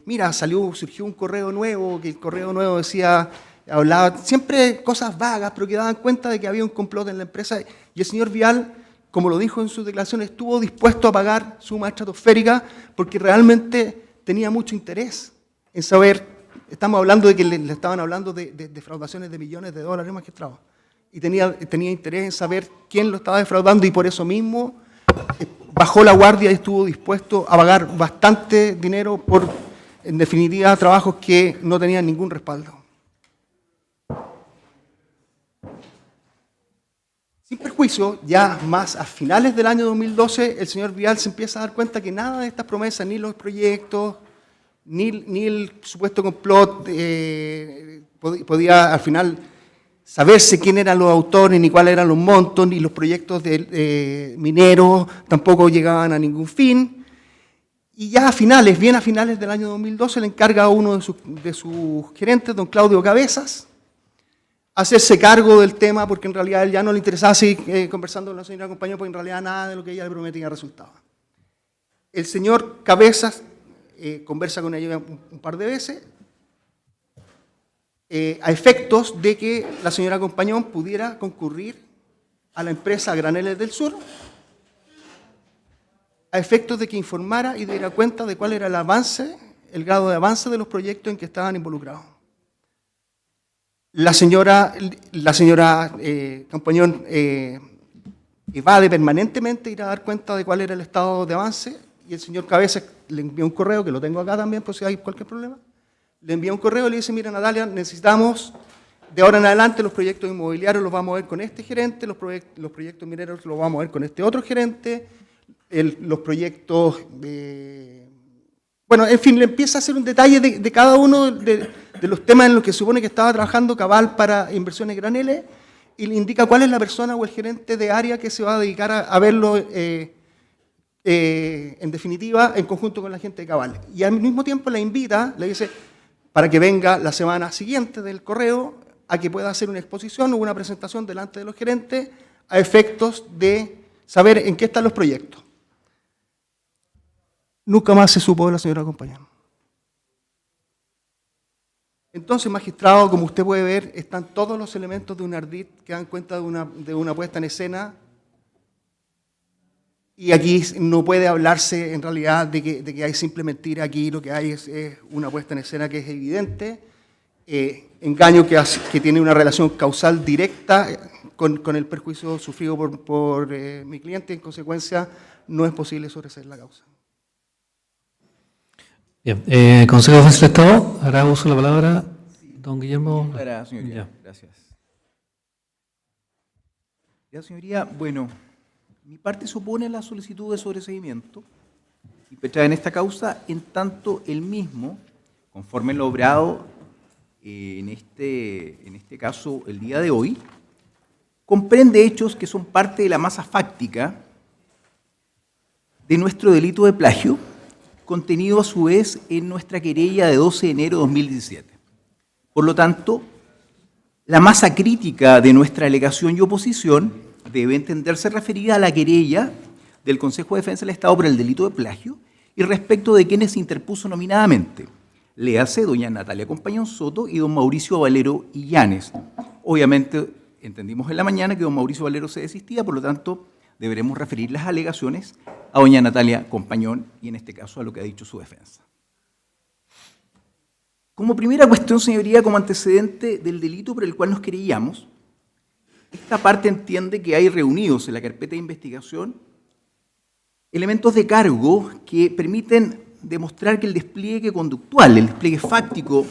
mira, surgió un correo nuevo, que el correo nuevo decía, hablaba siempre cosas vagas, pero que daban cuenta de que había un complot en la empresa, y el señor Vial, como lo dijo en sus declaraciones, estuvo dispuesto a pagar suma estratosférica porque realmente tenía mucho interés en saber, estamos hablando de que le estaban hablando de defraudaciones de millones de dólares, magistrado, y tenía interés en saber quién lo estaba defraudando, y por eso mismo bajó la guardia y estuvo dispuesto a pagar bastante dinero por, en definitiva, trabajos que no tenían ningún respaldo. Sin perjuicio, ya más a finales del año 2012, el señor Vial se empieza a dar cuenta que nada de estas promesas, ni los proyectos, ni el supuesto complot, podía al final saberse quién eran los autores, ni cuáles eran los montos, ni los proyectos mineros tampoco llegaban a ningún fin. Y ya bien a finales del año 2012, le encarga a uno de sus gerentes, don Claudio Cabezas, hacerse cargo del tema, porque en realidad a él ya no le interesaba seguir conversando con la señora Compañón, porque en realidad nada de lo que ella le prometía resultaba. El señor Cabezas conversa con ella un par de veces, a efectos de que la señora Compañón pudiera concurrir a la empresa Graneles del Sur, a efectos de que informara y diera cuenta de cuál era el grado de avance de los proyectos en que estaban involucrados. La señora Compañón evade permanentemente ir a dar cuenta de cuál era el estado de avance, y el señor Cabezas le envió un correo, que lo tengo acá también por si hay cualquier problema. Le envía un correo y le dice, mira Natalia, necesitamos, de ahora en adelante los proyectos inmobiliarios los vamos a ver con este gerente, los proyectos mineros los vamos a ver con este otro gerente, los proyectos, bueno, en fin, le empieza a hacer un detalle de cada uno de los temas en los que supone que estaba trabajando Cabal para Inversiones Graneles, y le indica cuál es la persona o el gerente de área que se va a dedicar a verlo, en definitiva, en conjunto con la gente de Cabal. Y al mismo tiempo le invita, le dice, para que venga la semana siguiente del correo a que pueda hacer una exposición o una presentación delante de los gerentes a efectos de saber en qué están los proyectos. Nunca más se supo de la señora Compañón. Entonces, magistrado, como usted puede ver, están todos los elementos de un ardid que dan cuenta de una puesta en escena Y aquí no puede hablarse en realidad de que hay simple mentira. Aquí lo que hay es una puesta en escena que es evidente, engaño que tiene una relación causal directa con el perjuicio sufrido por mi cliente. En consecuencia, no es posible sobreseer la causa. Bien, Consejo de Defensa del Estado, hará uso de la palabra don Guillermo. Para, señoría. Ya. Gracias. Ya, señoría, bueno, mi parte se opone a la solicitud de sobreseimiento impetrada en esta causa, en tanto el mismo, conforme lo obrado en este caso el día de hoy, comprende hechos que son parte de la masa fáctica de nuestro delito de plagio, contenido a su vez en nuestra querella de 12 de enero de 2017. Por lo tanto, la masa crítica de nuestra alegación y oposición debe entenderse referida a la querella del Consejo de Defensa del Estado por el delito de plagio y respecto de quienes se interpuso nominadamente. Léase doña Natalia Compañón Soto y don Mauricio Valero Illanes. Obviamente, entendimos en la mañana que don Mauricio Valero se desistía, por lo tanto, deberemos referir las alegaciones a doña Natalia Compañón y en este caso a lo que ha dicho su defensa. Como primera cuestión, señoría, como antecedente del delito por el cual nos querellamos, esta parte entiende que hay reunidos en la carpeta de investigación elementos de cargo que permiten demostrar que el despliegue conductual, el despliegue fáctico,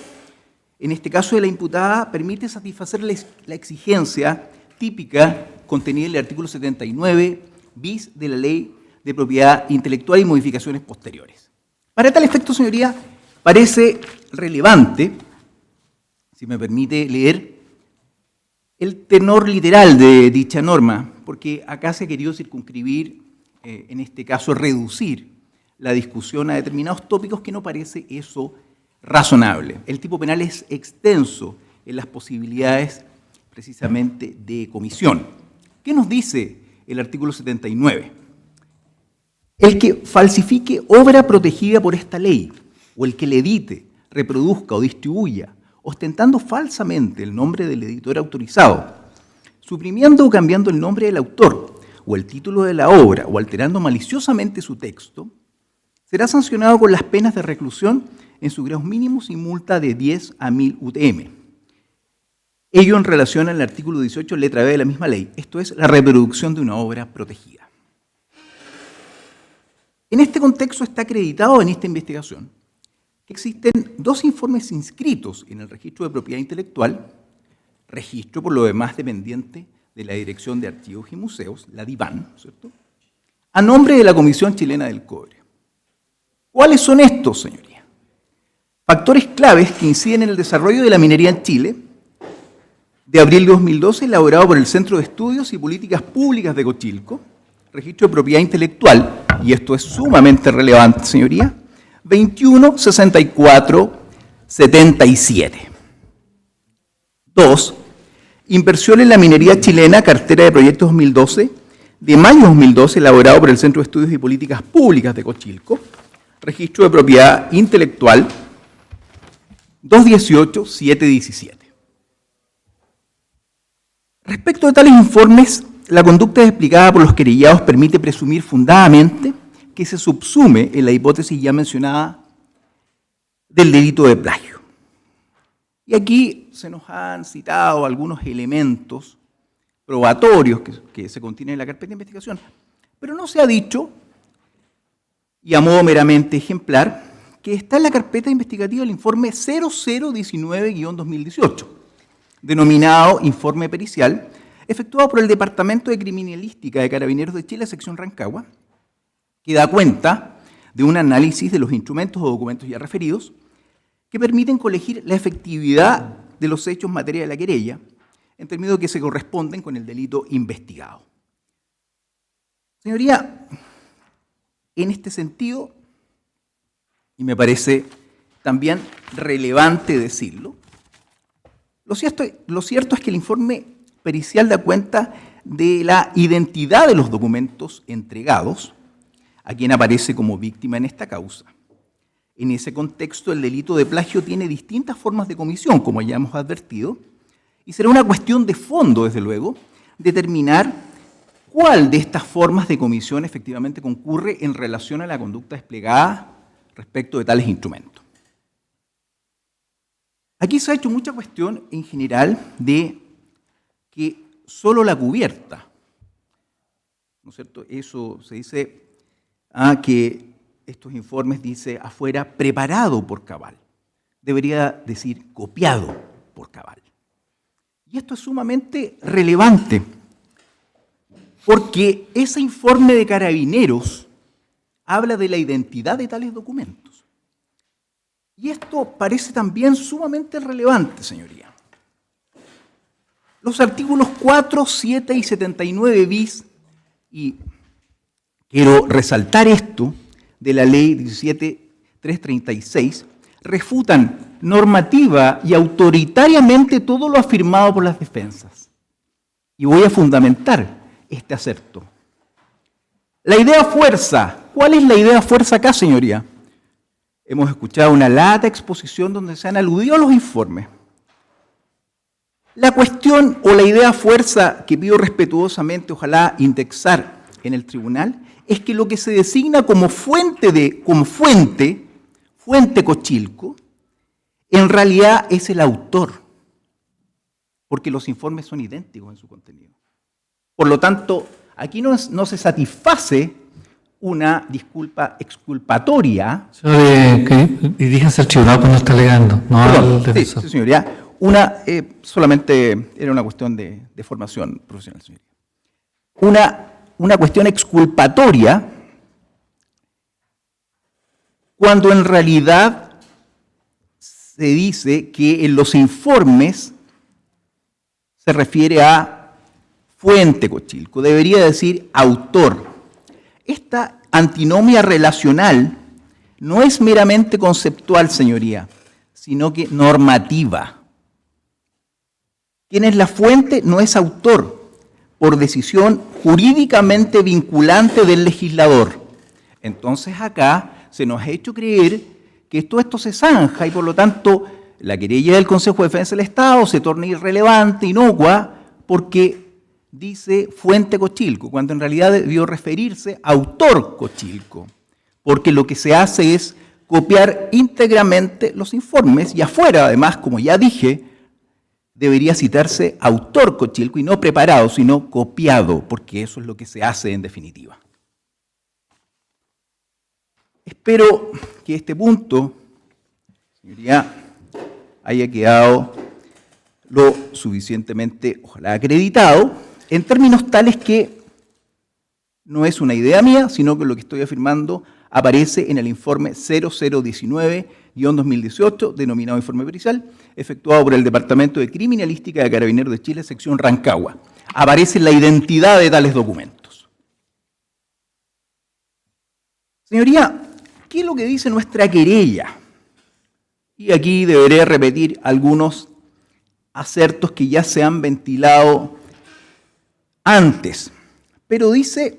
en este caso de la imputada, permite satisfacer la exigencia típica contenida en el artículo 79 bis de la Ley de Propiedad Intelectual y modificaciones posteriores. Para tal efecto, señoría, parece relevante, si me permite leer, el tenor literal de dicha norma, porque acá se ha querido circunscribir, en este caso reducir la discusión a determinados tópicos que no parece eso razonable. El tipo penal es extenso en las posibilidades precisamente de comisión. ¿Qué nos dice el artículo 79? El que falsifique obra protegida por esta ley, o el que le edite, reproduzca o distribuya, ostentando falsamente el nombre del editor autorizado, suprimiendo o cambiando el nombre del autor o el título de la obra o alterando maliciosamente su texto, será sancionado con las penas de reclusión en sus grados mínimos y multa de 10 a 1000 UTM. Ello en relación al artículo 18, letra B de la misma ley, esto es la reproducción de una obra protegida. En este contexto está acreditado en esta investigación que existen dos informes inscritos en el registro de propiedad intelectual, registro por lo demás dependiente de la Dirección de Archivos y Museos, la DIVAN, ¿cierto?, a nombre de la Comisión Chilena del Cobre. ¿Cuáles son estos, señoría? Factores claves que inciden en el desarrollo de la minería en Chile, de abril de 2012, elaborado por el Centro de Estudios y Políticas Públicas de Cochilco, registro de propiedad intelectual, y esto es sumamente relevante, señoría, 216477. 2. Inversión en la minería chilena, cartera de proyectos 2012, de mayo de 2012, elaborado por el Centro de Estudios y Políticas Públicas de Cochilco, registro de propiedad intelectual 218717. Respecto de tales informes, la conducta explicada por los querellados permite presumir fundadamente que se subsume en la hipótesis ya mencionada del delito de plagio. Y aquí se nos han citado algunos elementos probatorios que se contienen en la carpeta de investigación, pero no se ha dicho, y a modo meramente ejemplar, que está en la carpeta investigativa el informe 0019-2018, denominado informe pericial, efectuado por el Departamento de Criminalística de Carabineros de Chile, sección Rancagua, que da cuenta de un análisis de los instrumentos o documentos ya referidos que permiten colegir la efectividad de los hechos en materia de la querella en términos que se corresponden con el delito investigado. Señoría, en este sentido, y me parece también relevante decirlo, lo cierto es que el informe pericial da cuenta de la identidad de los documentos entregados a quien aparece como víctima en esta causa. En ese contexto, el delito de plagio tiene distintas formas de comisión, como ya hemos advertido, y será una cuestión de fondo, desde luego, determinar ¿Cuál de estas formas de comisión efectivamente concurre en relación a la conducta desplegada respecto de tales instrumentos? Aquí se ha hecho mucha cuestión en general de que solo la cubierta, ¿no es cierto? Eso se dice que estos informes dice afuera preparado por Cabal. Debería decir copiado por Cabal. Y esto es sumamente relevante porque ese informe de Carabineros habla de la identidad de tales documentos. Y esto parece también sumamente relevante, señoría. Los artículos 4, 7 y 79 bis, y quiero resaltar esto, de la ley 17.336, refutan normativa y autoritariamente todo lo afirmado por las defensas. Y voy a fundamentar este acerto. La idea fuerza. ¿Cuál es la idea fuerza acá, señoría? Hemos escuchado una lata exposición donde se han aludido a los informes. La cuestión o la idea fuerza que pido respetuosamente, ojalá indexar en el tribunal, es que lo que se designa como fuente Cochilco, en realidad es el autor, porque los informes son idénticos en su contenido. Por lo tanto, aquí no se satisface una disculpa exculpatoria. Diríjense al tribunal cuando está alegando, no al Sí, defensor. sí, señoría. Solamente era una cuestión de formación profesional, señoría. Una cuestión exculpatoria cuando en realidad se dice que en los informes se refiere a fuente Cochilco, debería decir autor. Esta antinomia relacional no es meramente conceptual, señoría, sino que normativa. Quien es la fuente no es autor, por decisión jurídicamente vinculante del legislador. Entonces acá se nos ha hecho creer que todo esto se zanja y por lo tanto la querella del Consejo de Defensa del Estado se torna irrelevante, inocua, porque dice fuente Cochilco, cuando en realidad debió referirse a autor Cochilco, porque lo que se hace es copiar íntegramente los informes y afuera, además, como ya dije, debería citarse autor Cochilco y no preparado, sino copiado, porque eso es lo que se hace en definitiva. Espero que este punto, señoría, haya quedado lo suficientemente, ojalá, acreditado, en términos tales que no es una idea mía, sino que lo que estoy afirmando aparece en el informe 0019-2018, denominado informe pericial, efectuado por el Departamento de Criminalística de Carabineros de Chile, sección Rancagua. Aparece la identidad de tales documentos. Señoría, ¿qué es lo que dice nuestra querella? Y aquí deberé repetir algunos acertos que ya se han ventilado antes, pero dice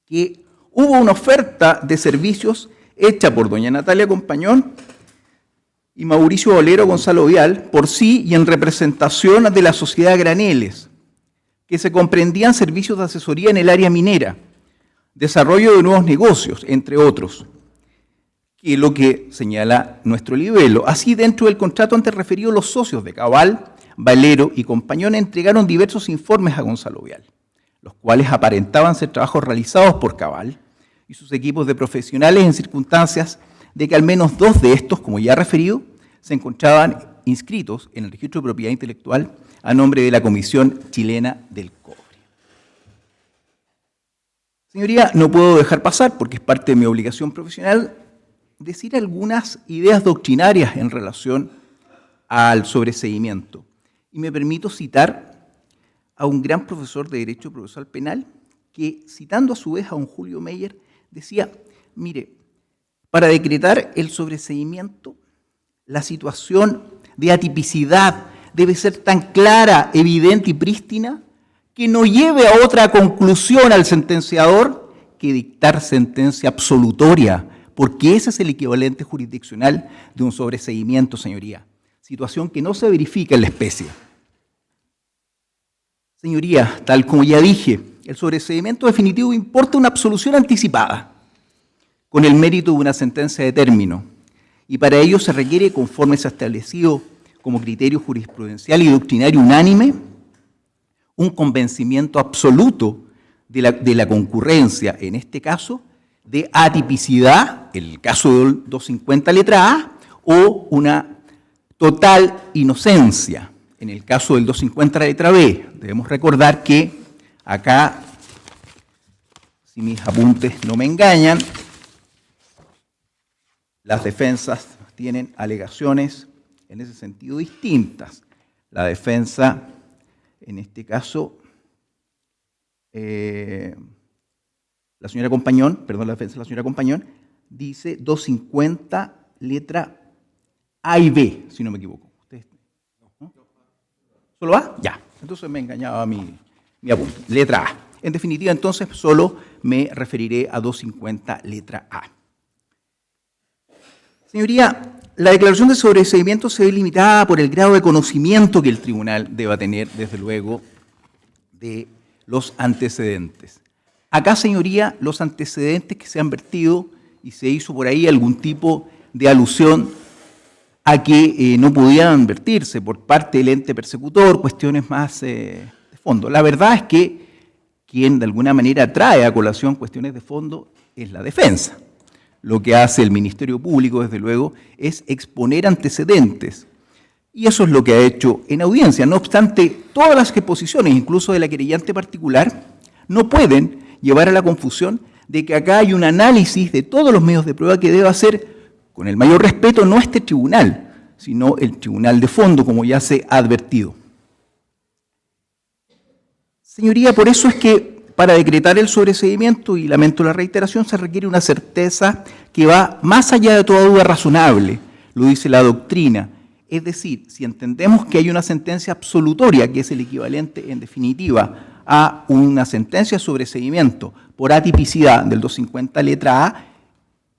que hubo una oferta de servicios hecha por doña Natalia Compañón y Mauricio Bolero Gonzalo Vial por sí y en representación de la sociedad Graneles, que se comprendían servicios de asesoría en el área minera, desarrollo de nuevos negocios, entre otros, que es lo que señala nuestro libelo. Así, dentro del contrato antes referido, los socios de Cabal, Valero y Compañón entregaron diversos informes a Gonzalo Vial, los cuales aparentaban ser trabajos realizados por Cabal y sus equipos de profesionales en circunstancias de que al menos 2 de estos, como ya referido, se encontraban inscritos en el registro de propiedad intelectual a nombre de la Comisión Chilena del Cobre. Señoría, no puedo dejar pasar, porque es parte de mi obligación profesional, decir algunas ideas doctrinarias en relación al sobreseimiento. Y me permito citar a un gran profesor de Derecho Procesal Penal que, citando a su vez a un Julio Meyer, decía, mire, para decretar el sobreseimiento, la situación de atipicidad debe ser tan clara, evidente y prístina que no lleve a otra conclusión al sentenciador que dictar sentencia absolutoria, porque ese es el equivalente jurisdiccional de un sobreseimiento, señoría. Situación que no se verifica en la especie. Señoría, tal como ya dije, el sobreseimiento definitivo importa una absolución anticipada, con el mérito de una sentencia de término, y para ello se requiere, conforme se ha establecido como criterio jurisprudencial y doctrinario unánime, un convencimiento absoluto de la concurrencia, en este caso, de atipicidad, en el caso del 250 letra A, o una total inocencia, en el caso del 250 letra B. Debemos recordar que acá, si mis apuntes no me engañan, las defensas tienen alegaciones en ese sentido distintas. La defensa, en este caso, la señora Compañón, perdón, la defensa de la señora Compañón, dice 250 letra A y B, si no me equivoco. ¿Ustedes, no? ¿Solo A? Ya. Entonces me engañaba mi apunte. Letra A. En definitiva, entonces, solo me referiré a 250 letra A. Señoría, la declaración de sobreseimiento se ve limitada por el grado de conocimiento que el tribunal deba tener, desde luego, de los antecedentes. Acá, señoría, los antecedentes que se han vertido, y se hizo por ahí algún tipo de alusión a que no podían vertirse por parte del ente persecutor, cuestiones más de fondo. La verdad es que quien de alguna manera trae a colación cuestiones de fondo es la defensa. Lo que hace el Ministerio Público, desde luego, es exponer antecedentes. Y eso es lo que ha hecho en audiencia. No obstante, todas las exposiciones, incluso de la querellante particular, no pueden llevar a la confusión de que acá hay un análisis de todos los medios de prueba que debe hacer, con el mayor respeto, no este tribunal, sino el tribunal de fondo, como ya se ha advertido. Señoría, por eso es que para decretar el sobreseimiento, y lamento la reiteración, se requiere una certeza que va más allá de toda duda razonable, lo dice la doctrina. Es decir, si entendemos que hay una sentencia absolutoria, que es el equivalente en definitiva a una sentencia de sobreseimiento por atipicidad del 250 letra A,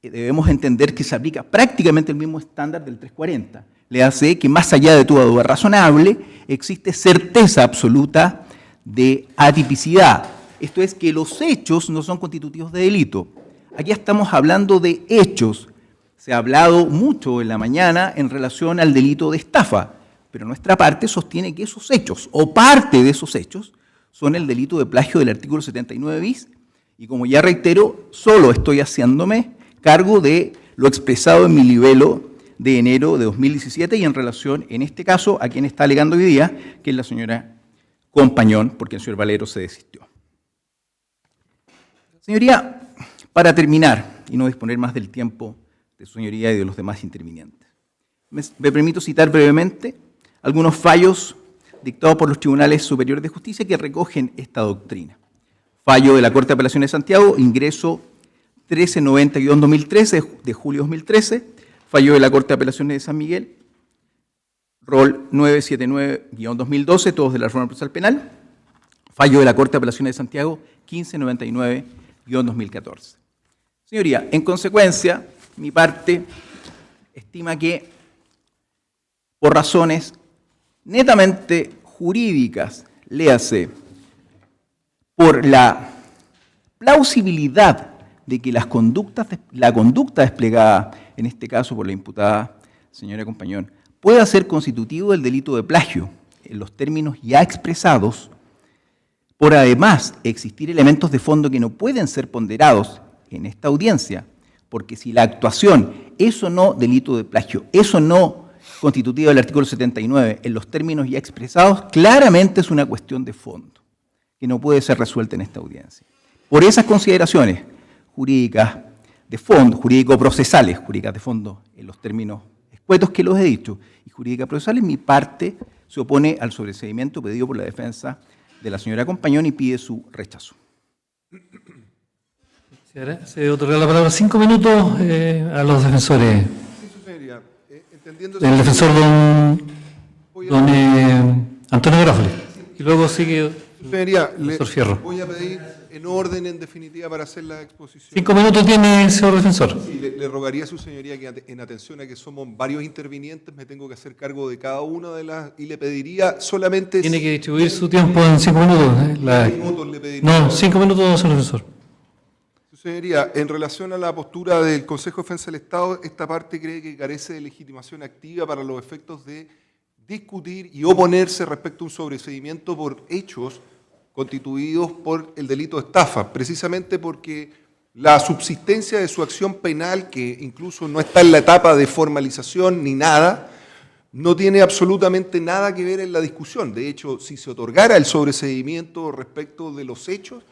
debemos entender que se aplica prácticamente el mismo estándar del 340. Le hace que más allá de toda duda razonable, existe certeza absoluta de atipicidad. Esto es que los hechos no son constitutivos de delito. Aquí estamos hablando de hechos. Se ha hablado mucho en la mañana en relación al delito de estafa, pero nuestra parte sostiene que esos hechos, o parte de esos hechos, son el delito de plagio del artículo 79 bis, y como ya reitero, solo estoy haciéndome cargo de lo expresado en mi libelo de enero de 2017 y en relación, en este caso, a quien está alegando hoy día, que es la señora Compañón, porque el señor Valero se desistió. Señoría, para terminar, y no disponer más del tiempo de su señoría y de los demás intervinientes, me permito citar brevemente algunos fallos dictados por los tribunales superiores de justicia que recogen esta doctrina. Fallo de la Corte de Apelaciones de Santiago, ingreso 1390-2013 de julio 2013, fallo de la Corte de Apelaciones de San Miguel, rol 979-2012, todos de la Reforma Procesal Penal, fallo de la Corte de Apelaciones de Santiago 1599-2014. Señoría, en consecuencia, mi parte estima que por razones netamente jurídicas, léase, por la plausibilidad de que la conducta desplegada, en este caso por la imputada señora Compañón, pueda ser constitutivo del delito de plagio en los términos ya expresados, por además existir elementos de fondo que no pueden ser ponderados en esta audiencia, porque si la actuación es o no delito de plagio, es o no constitutivo del artículo 79 en los términos ya expresados, claramente es una cuestión de fondo que no puede ser resuelta en esta audiencia. Por esas consideraciones jurídicas de fondo, jurídico-procesales, jurídicas de fondo en los términos escuetos que los he dicho, y jurídica-procesales, mi parte se opone al sobreseimiento pedido por la defensa de la señora Compañón y pide su rechazo. Se otorga la palabra 5 minutos a los defensores. Sí, su señoría. El defensor don Antonio Gráfoli. Y luego sigue Señoría, Profesor Fierro. voy a pedir en orden, en definitiva, para hacer la exposición. 5 minutos tiene el señor defensor. Sí, le rogaría a su señoría que en atención a que somos varios intervinientes, me tengo que hacer cargo de cada una de las, y le pediría solamente... Tiene que distribuir su tiempo en 5 minutos. 5 minutos le pediría. No, 5 minutos, señor defensor. Su señoría, en relación a la postura del Consejo de Defensa del Estado, esta parte cree que carece de legitimación activa para los efectos de discutir y oponerse respecto a un sobreseimiento por hechos constituidos por el delito de estafa, precisamente porque la subsistencia de su acción penal, que incluso no está en la etapa de formalización ni nada, no tiene absolutamente nada que ver en la discusión. De hecho, si se otorgara el sobreseimiento respecto de los hechos,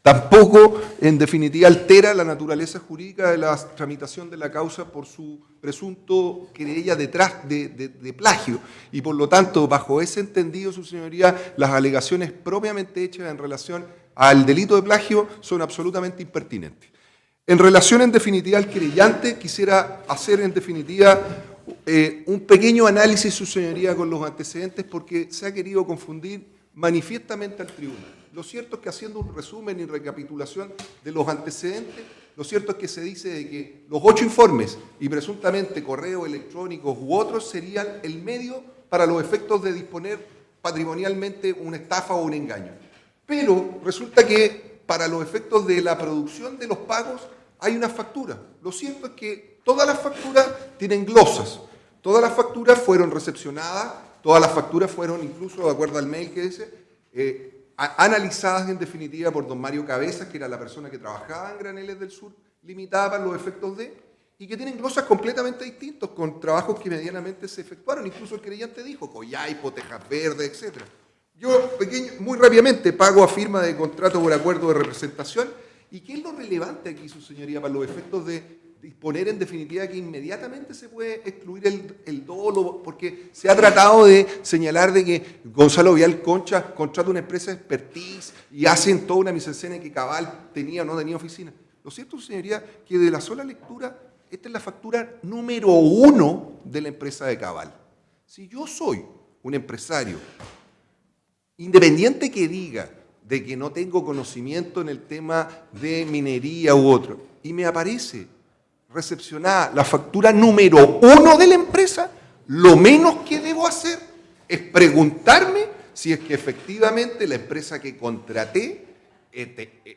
tampoco, en definitiva, altera la naturaleza jurídica de la tramitación de la causa por su presunto querella detrás de plagio. Y por lo tanto, bajo ese entendido, su señoría, las alegaciones propiamente hechas en relación al delito de plagio son absolutamente impertinentes. En relación, en definitiva, al querellante, quisiera hacer, en definitiva, un pequeño análisis, su señoría, con los antecedentes, porque se ha querido confundir manifiestamente al tribunal. Lo cierto es que, haciendo un resumen y recapitulación de los antecedentes, lo cierto es que se dice de que los 8 informes y presuntamente correos electrónicos u otros serían el medio para los efectos de disponer patrimonialmente una estafa o un engaño. Pero resulta que para los efectos de la producción de los pagos hay una factura. Lo cierto es que todas las facturas tienen glosas, todas las facturas fueron recepcionadas, todas las facturas fueron, incluso de acuerdo al mail que dice, analizadas en definitiva por don Mario Cabezas, que era la persona que trabajaba en Graneles del Sur, limitada para los efectos de, y que tienen glosas completamente distintos, con trabajos que medianamente se efectuaron, incluso el querellante dijo, Coyhaipo, Tejas Verdes, etc. Yo, muy rápidamente, pago a firma de contrato por acuerdo de representación, ¿y qué es lo relevante aquí, su señoría, para los efectos de disponer en definitiva que inmediatamente se puede excluir el dolo, porque se ha tratado de señalar de que Gonzalo Vial Concha contrata una empresa de expertise y hacen toda una mise-en-scène que Cabal tenía o no tenía oficina? Lo cierto, señoría, que de la sola lectura, esta es la factura número 1 de la empresa de Cabal. Si yo soy un empresario, independiente que diga de que no tengo conocimiento en el tema de minería u otro, y me aparece recepcionada la factura número 1 de la empresa, lo menos que debo hacer es preguntarme si es que efectivamente la empresa que contraté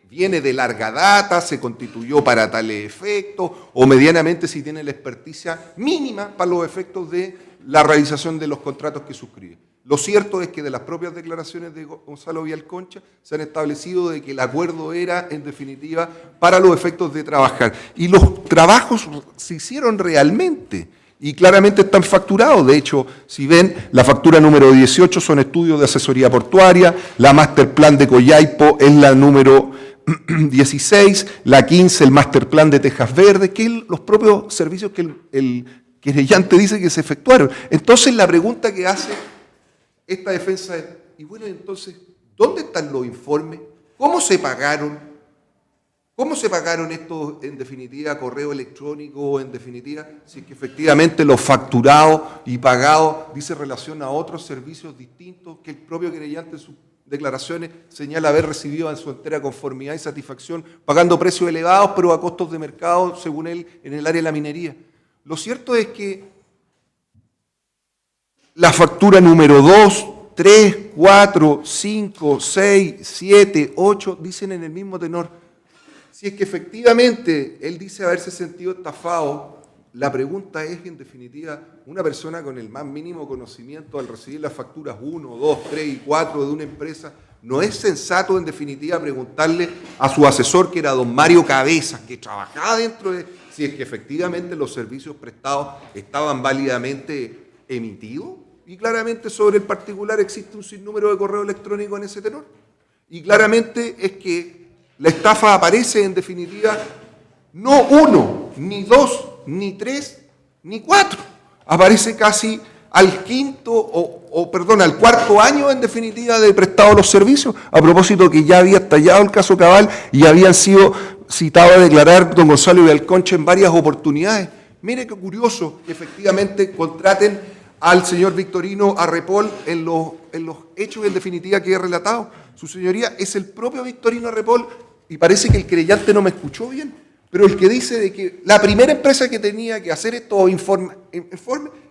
viene de larga data, se constituyó para tales efectos, o medianamente si tiene la experticia mínima para los efectos de la realización de los contratos que suscribe. Lo cierto es que de las propias declaraciones de Gonzalo Vial Concha se han establecido de que el acuerdo era, en definitiva, para los efectos de trabajar. Y los trabajos se hicieron realmente y claramente están facturados. De hecho, si ven, la factura número 18 son estudios de asesoría portuaria, la master plan de Coyhaipo es la número 16, la 15 el master plan de Tejas Verdes, que es los propios servicios que el querellante dice que se efectuaron. Entonces la pregunta que hace esta defensa es, y bueno, entonces, ¿dónde están los informes? ¿Cómo se pagaron? ¿Cómo se pagaron estos, en definitiva, correo electrónico, en definitiva, si es que efectivamente los facturados y pagados dice relación a otros servicios distintos que el propio querellante en sus declaraciones señala haber recibido en su entera conformidad y satisfacción, pagando precios elevados, pero a costos de mercado, según él, en el área de la minería? Lo cierto es que la factura número 2, 3, 4, 5, 6, 7, 8 dicen en el mismo tenor. Si es que efectivamente él dice haberse sentido estafado, la pregunta es, en definitiva, una persona con el más mínimo conocimiento al recibir las facturas 1, 2, 3 y 4 de una empresa, ¿no es sensato, en definitiva, preguntarle a su asesor, que era don Mario Cabezas, que trabajaba dentro de, si es que efectivamente los servicios prestados estaban válidamente emitidos? Y claramente sobre el particular existe un sinnúmero de correo electrónico en ese tenor. Y claramente es que la estafa aparece, en definitiva, no 1, ni 2, ni 3, ni 4. Aparece casi al quinto, al cuarto año, en definitiva, de prestado los servicios, a propósito que ya había estallado el caso Cabal y habían sido citados a declarar don Gonzalo Vial Concha en varias oportunidades. Mire qué curioso que efectivamente contraten al señor Victorino Arrepol en los hechos, en definitiva, que he relatado. Su señoría, es el propio Victorino Repol, y parece que el querellante no me escuchó bien, pero el que dice de que la primera empresa que tenía que hacer estos informes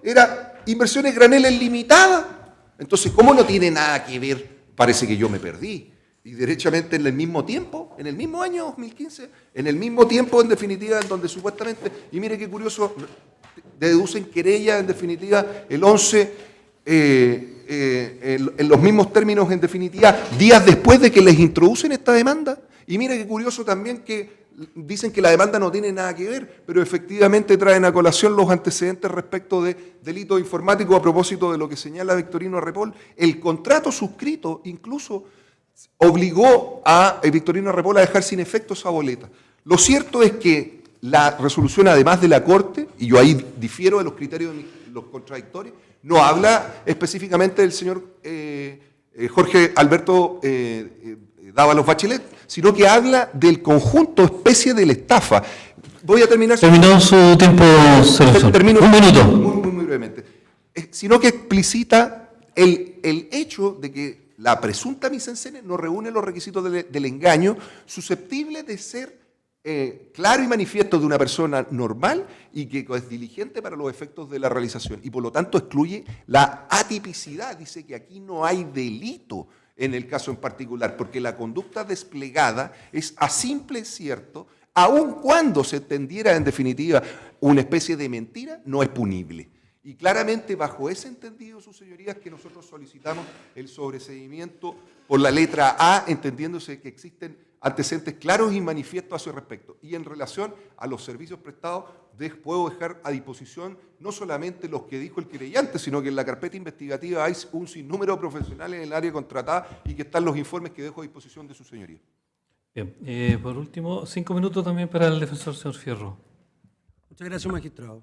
era Inversiones Graneles Limitada. Entonces, ¿cómo no tiene nada que ver? Parece que yo me perdí. Y derechamente en el mismo tiempo, en el mismo año 2015, en el mismo tiempo, en definitiva, en donde supuestamente, y mire qué curioso, deducen querella, en definitiva, el 11, en los mismos términos, en definitiva, días después de que les introducen esta demanda. Y mire qué curioso también que dicen que la demanda no tiene nada que ver, pero efectivamente traen a colación los antecedentes respecto de delitos informáticos a propósito de lo que señala Victorino Repol. El contrato suscrito incluso obligó a Victorino Repol a dejar sin efecto esa boleta. Lo cierto es que la resolución, además de la Corte, y yo ahí difiero de los criterios de los contradictorios, no habla específicamente del señor Jorge Alberto Dávalos Bachelet, sino que habla del conjunto, especie de la estafa. Voy a terminar... Terminó su tiempo, señor. Termino Un minuto. muy brevemente. Sino que explicita el hecho de que la presunta mise-en-scène no reúne los requisitos del engaño, susceptible de ser claro y manifiesto de una persona normal y que es diligente para los efectos de la realización. Y por lo tanto excluye la atipicidad. Dice que aquí no hay delito en el caso en particular, porque la conducta desplegada es a simple cierto, aun cuando se entendiera en definitiva una especie de mentira, no es punible. Y claramente bajo ese entendido, sus señorías, que nosotros solicitamos el sobreseimiento por la letra A, entendiéndose que existen antecedentes claros y manifiestos a su respecto. Y en relación a los servicios prestados, puedo dejar a disposición no solamente los que dijo el querellante, sino que en la carpeta investigativa hay un sinnúmero de profesionales en el área contratada y que están los informes que dejo a disposición de su señoría. Bien, por último, 5 minutos también para el defensor, señor Fierro. Muchas gracias, magistrado.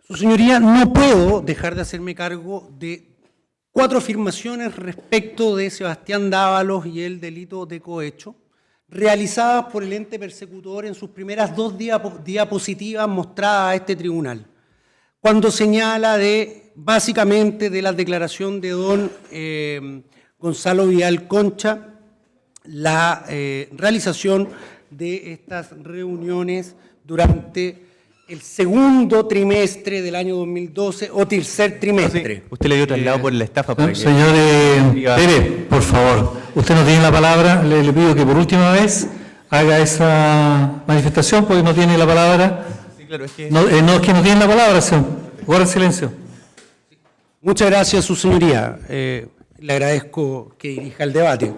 Su señoría, no puedo dejar de hacerme cargo de 4 afirmaciones respecto de Sebastián Dávalos y el delito de cohecho, realizadas por el ente persecutor en sus primeras 2 diapositivas mostradas a este tribunal, cuando señala básicamente de la declaración de don Gonzalo Vidal Concha, la realización de estas reuniones durante el segundo trimestre del año 2012 o tercer trimestre. Sí, usted le dio traslado por la estafa. Para que... Señor Pérez, por favor, usted no tiene la palabra, le pido que por última vez haga esa manifestación porque no tiene la palabra. Sí, claro, es que... No, es que no tiene la palabra, señor. Guarda silencio. Muchas gracias, su señoría. Le agradezco que dirija el debate.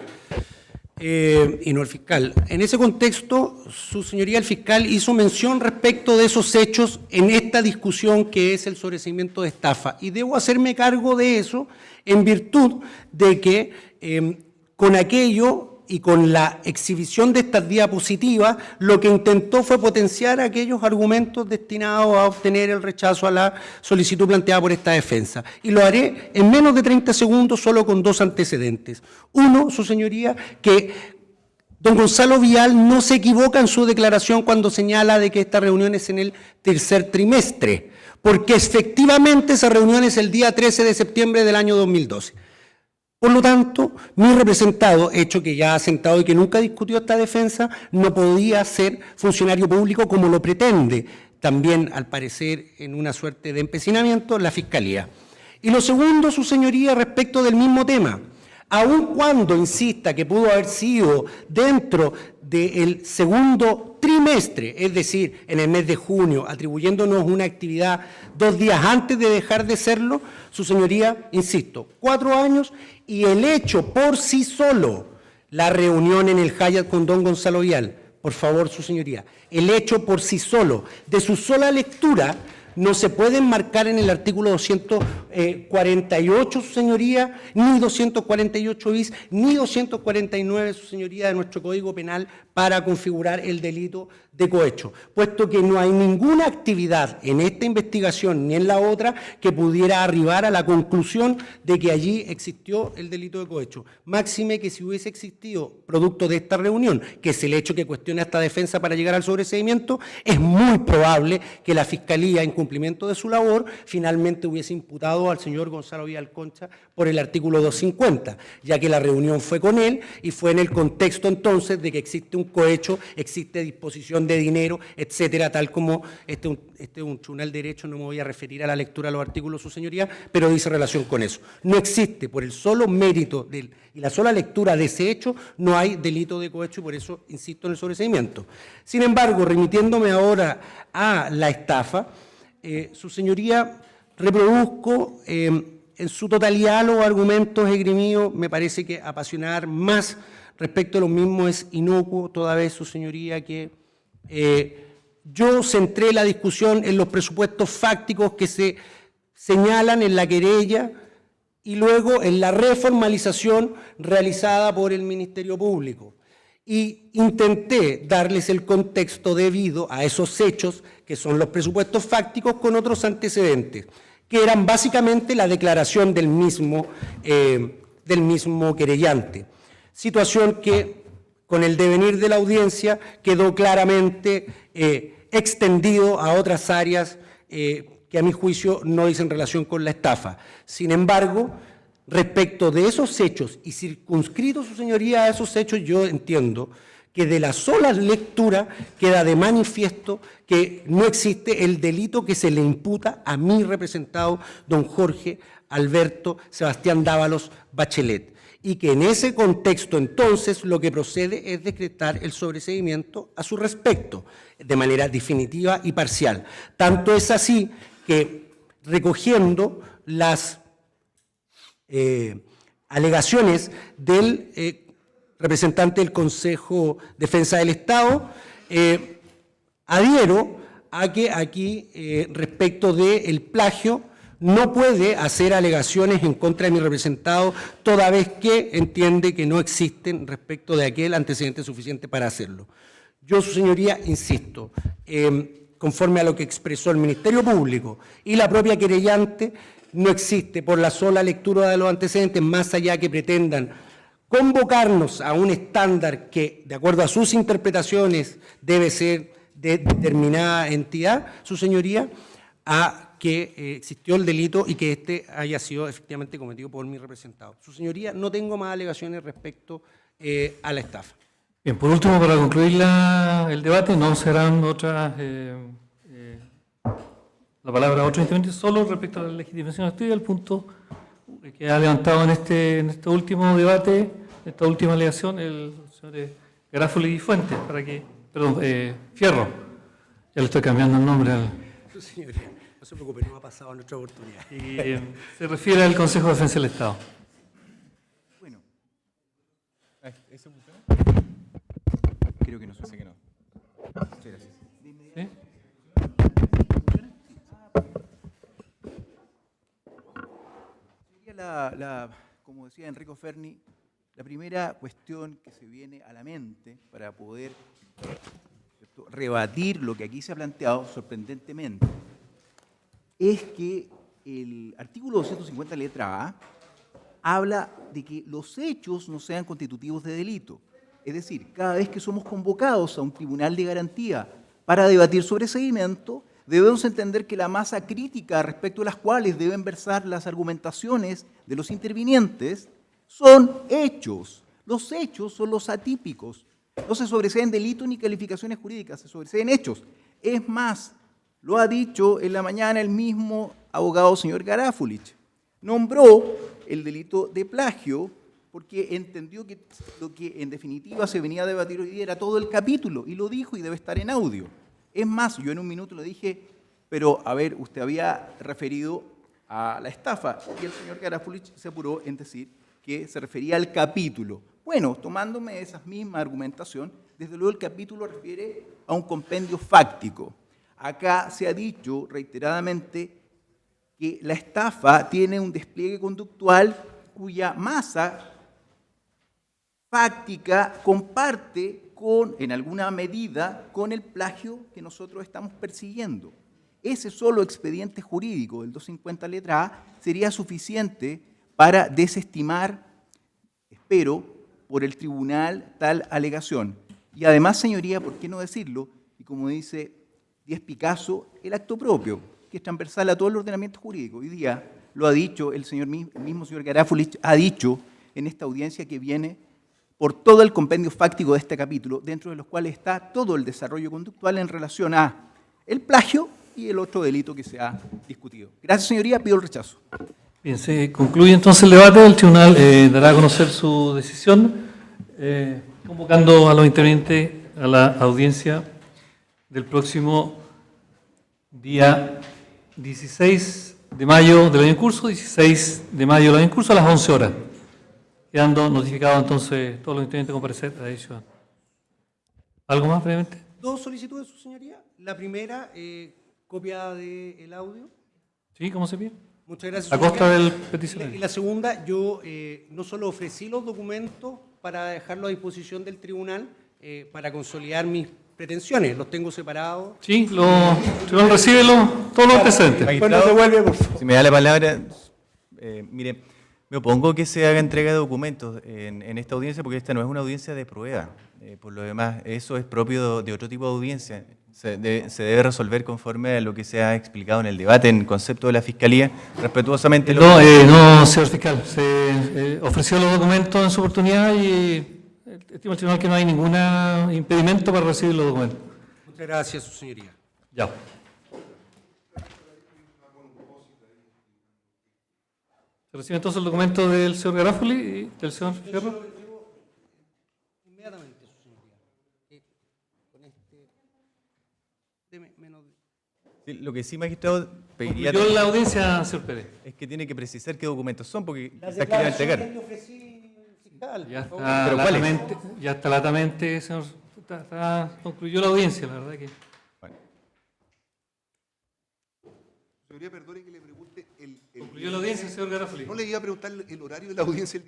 Y no el fiscal. En ese contexto, su señoría, el fiscal hizo mención respecto de esos hechos en esta discusión que es el sobreseimiento de estafa. Y debo hacerme cargo de eso en virtud de que con aquello y con la exhibición de estas diapositivas, lo que intentó fue potenciar aquellos argumentos destinados a obtener el rechazo a la solicitud planteada por esta defensa. Y lo haré en menos de 30 segundos, solo con 2 antecedentes. Uno, su señoría, que don Gonzalo Vial no se equivoca en su declaración cuando señala de que esta reunión es en el tercer trimestre, porque efectivamente esa reunión es el día 13 de septiembre del año 2012. Por lo tanto, mi representado, hecho que ya ha sentado y que nunca discutió esta defensa, no podía ser funcionario público como lo pretende, también al parecer en una suerte de empecinamiento, la Fiscalía. Y lo segundo, su señoría, respecto del mismo tema, aun cuando insista que pudo haber sido dentro del segundo trimestre, es decir, en el mes de junio, atribuyéndonos una actividad 2 días antes de dejar de serlo, su señoría, insisto, 4 años y el hecho por sí solo, la reunión en el Hyatt con don Gonzalo Vial, por favor, su señoría, el hecho por sí solo, de su sola lectura, no se puede enmarcar en el artículo 248, su señoría, ni 248 bis, ni 249, su señoría, de nuestro Código Penal para configurar el delito de cohecho, puesto que no hay ninguna actividad en esta investigación ni en la otra que pudiera arribar a la conclusión de que allí existió el delito de cohecho. Máxime que si hubiese existido producto de esta reunión, que es el hecho que cuestiona esta defensa para llegar al sobreseimiento, es muy probable que la Fiscalía, incumpliendo cumplimiento de su labor, finalmente hubiese imputado al señor Gonzalo Villalconcha por el artículo 250, ya que la reunión fue con él y fue en el contexto entonces de que existe un cohecho, existe disposición de dinero, etcétera, tal como este es un tribunal de derecho, no me voy a referir a la lectura de los artículos, su señoría, pero dice relación con eso. No existe, por el solo mérito y la sola lectura de ese hecho, no hay delito de cohecho y por eso insisto en el sobreseimiento. Sin embargo, remitiéndome ahora a la estafa, su señoría, reproduzco en su totalidad los argumentos esgrimidos, me parece que apasionar más respecto a lo mismo es inocuo, toda vez, su señoría, que yo centré la discusión en los presupuestos fácticos que se señalan en la querella y luego en la reformalización realizada por el Ministerio Público. Y intenté darles el contexto debido a esos hechos, que son los presupuestos fácticos, con otros antecedentes, que eran básicamente la declaración del mismo querellante. Situación que, con el devenir de la audiencia, quedó claramente extendido a otras áreas que a mi juicio no dicen relación con la estafa. Sin embargo, respecto de esos hechos y circunscrito, su señoría, a esos hechos, yo entiendo que de la sola lectura queda de manifiesto que no existe el delito que se le imputa a mi representado, don Jorge Alberto Sebastián Dávalos Bachelet, y que en ese contexto entonces lo que procede es decretar el sobreseimiento a su respecto, de manera definitiva y parcial. Tanto es así que, recogiendo las alegaciones del representante del Consejo de Defensa del Estado, adhiero a que aquí, respecto del plagio, no puede hacer alegaciones en contra de mi representado, toda vez que entiende que no existen respecto de aquel antecedente suficiente para hacerlo. Yo, su señoría, insisto, conforme a lo que expresó el Ministerio Público y la propia querellante, no existe por la sola lectura de los antecedentes, más allá que pretendan convocarnos a un estándar que, de acuerdo a sus interpretaciones, debe ser de determinada entidad, su señoría, a que existió el delito y que este haya sido efectivamente cometido por mi representado. Su señoría, no tengo más alegaciones respecto a la estafa. Bien, por último, para concluir el debate, no serán otras, la palabra a otros intervenientes, solo respecto a la legitimación activa, el punto que ha levantado en este último debate, esta última alegación, el señor Garafoli y Fuentes, Fierro, ya le estoy cambiando el nombre al... Su señoría, no se preocupe, no ha pasado nuestra oportunidad. Y se refiere al Consejo de Defensa del Estado. Bueno, ¿Eso funciona? creo que no sé. Parece que no. Muchas gracias. ¿Sí? Como decía Enrico Ferni, la primera cuestión que se viene a la mente para poder, ¿cierto?, rebatir lo que aquí se ha planteado sorprendentemente es que el artículo 250, letra A, habla de que los hechos no sean constitutivos de delito. Es decir, cada vez que somos convocados a un tribunal de garantía para debatir sobreseimiento, debemos entender que la masa crítica respecto a las cuales deben versar las argumentaciones de los intervinientes son hechos. Los hechos son los atípicos. No se sobreseen delitos ni calificaciones jurídicas, se sobreseen hechos. Es más, lo ha dicho en la mañana el mismo abogado señor Garafulich. Nombró el delito de plagio porque entendió que lo que en definitiva se venía a debatir hoy día era todo el capítulo, y lo dijo y debe estar en audio. Es más, yo en un minuto le dije, pero a ver, usted había referido a la estafa, y el señor Garafulich se apuró en decir que se refería al capítulo. Bueno, tomándome esa misma argumentación, desde luego el capítulo refiere a un compendio fáctico. Acá se ha dicho reiteradamente que la estafa tiene un despliegue conductual cuya masa fáctica comparte en alguna medida, con el plagio que nosotros estamos persiguiendo. Ese solo expediente jurídico del 250 letra A sería suficiente para desestimar, espero, por el tribunal tal alegación. Y además, señoría, ¿por qué no decirlo? Y como dice Díaz Picasso, el acto propio. que es transversal a todo el ordenamiento jurídico. Hoy día lo ha dicho el mismo señor Garofoli, ha dicho en esta audiencia que viene por todo el compendio fáctico de este capítulo, dentro de los cuales está todo el desarrollo conductual en relación a el plagio y el otro delito que se ha discutido. Gracias, señoría, pido el rechazo. Bien, se concluye entonces el debate. El tribunal dará a conocer su decisión, convocando a los intervenientes a la audiencia del próximo día 16 de mayo del año en curso, 16 de mayo del año en curso a las 11 horas. Quedando notificados entonces todos los intervenientes a comparecer a la decisión. ¿Algo más brevemente? Dos solicitudes, su señoría. La primera, copia del audio. ¿Sí? ¿Cómo se pide? Muchas gracias. A señoría. costa del Y peticionario. la segunda, yo no solo ofrecí los documentos para dejarlo a disposición del tribunal para consolidar mis pretensiones, los tengo separados. Sí, el tribunal recibe todos los antecedentes. Magistrado, si me da la palabra, mire, me opongo que se haga entrega de documentos en esta audiencia porque esta no es una audiencia de prueba. Por lo demás, eso es propio de otro tipo de audiencia. Se debe resolver conforme a lo que se ha explicado en el debate, en concepto de la Fiscalía, respetuosamente. No, señor fiscal, se ofreció los documentos en su oportunidad y estima el tribunal que no hay ningún impedimento para recibir los documentos. Muchas gracias, su señoría. Ya. Se recibe entonces el documento del señor Garofoli y del señor Fierro. Inmediatamente, su señoría. Con deme menos de... Sí, lo que sí, magistrado, pediría Yo en la audiencia, señor Pérez. es que tiene que precisar qué documentos son, porque Las quizás quieran entregar. declaraciones que ofrecí, fiscal, Ya por favor. está ¿Pero cuáles? ya está latamente, señor. Concluyó la audiencia, la verdad que. Señoría, perdone que le pregunte Concluyó la audiencia, señor Garofoli. No le iba a preguntar el horario de la audiencia.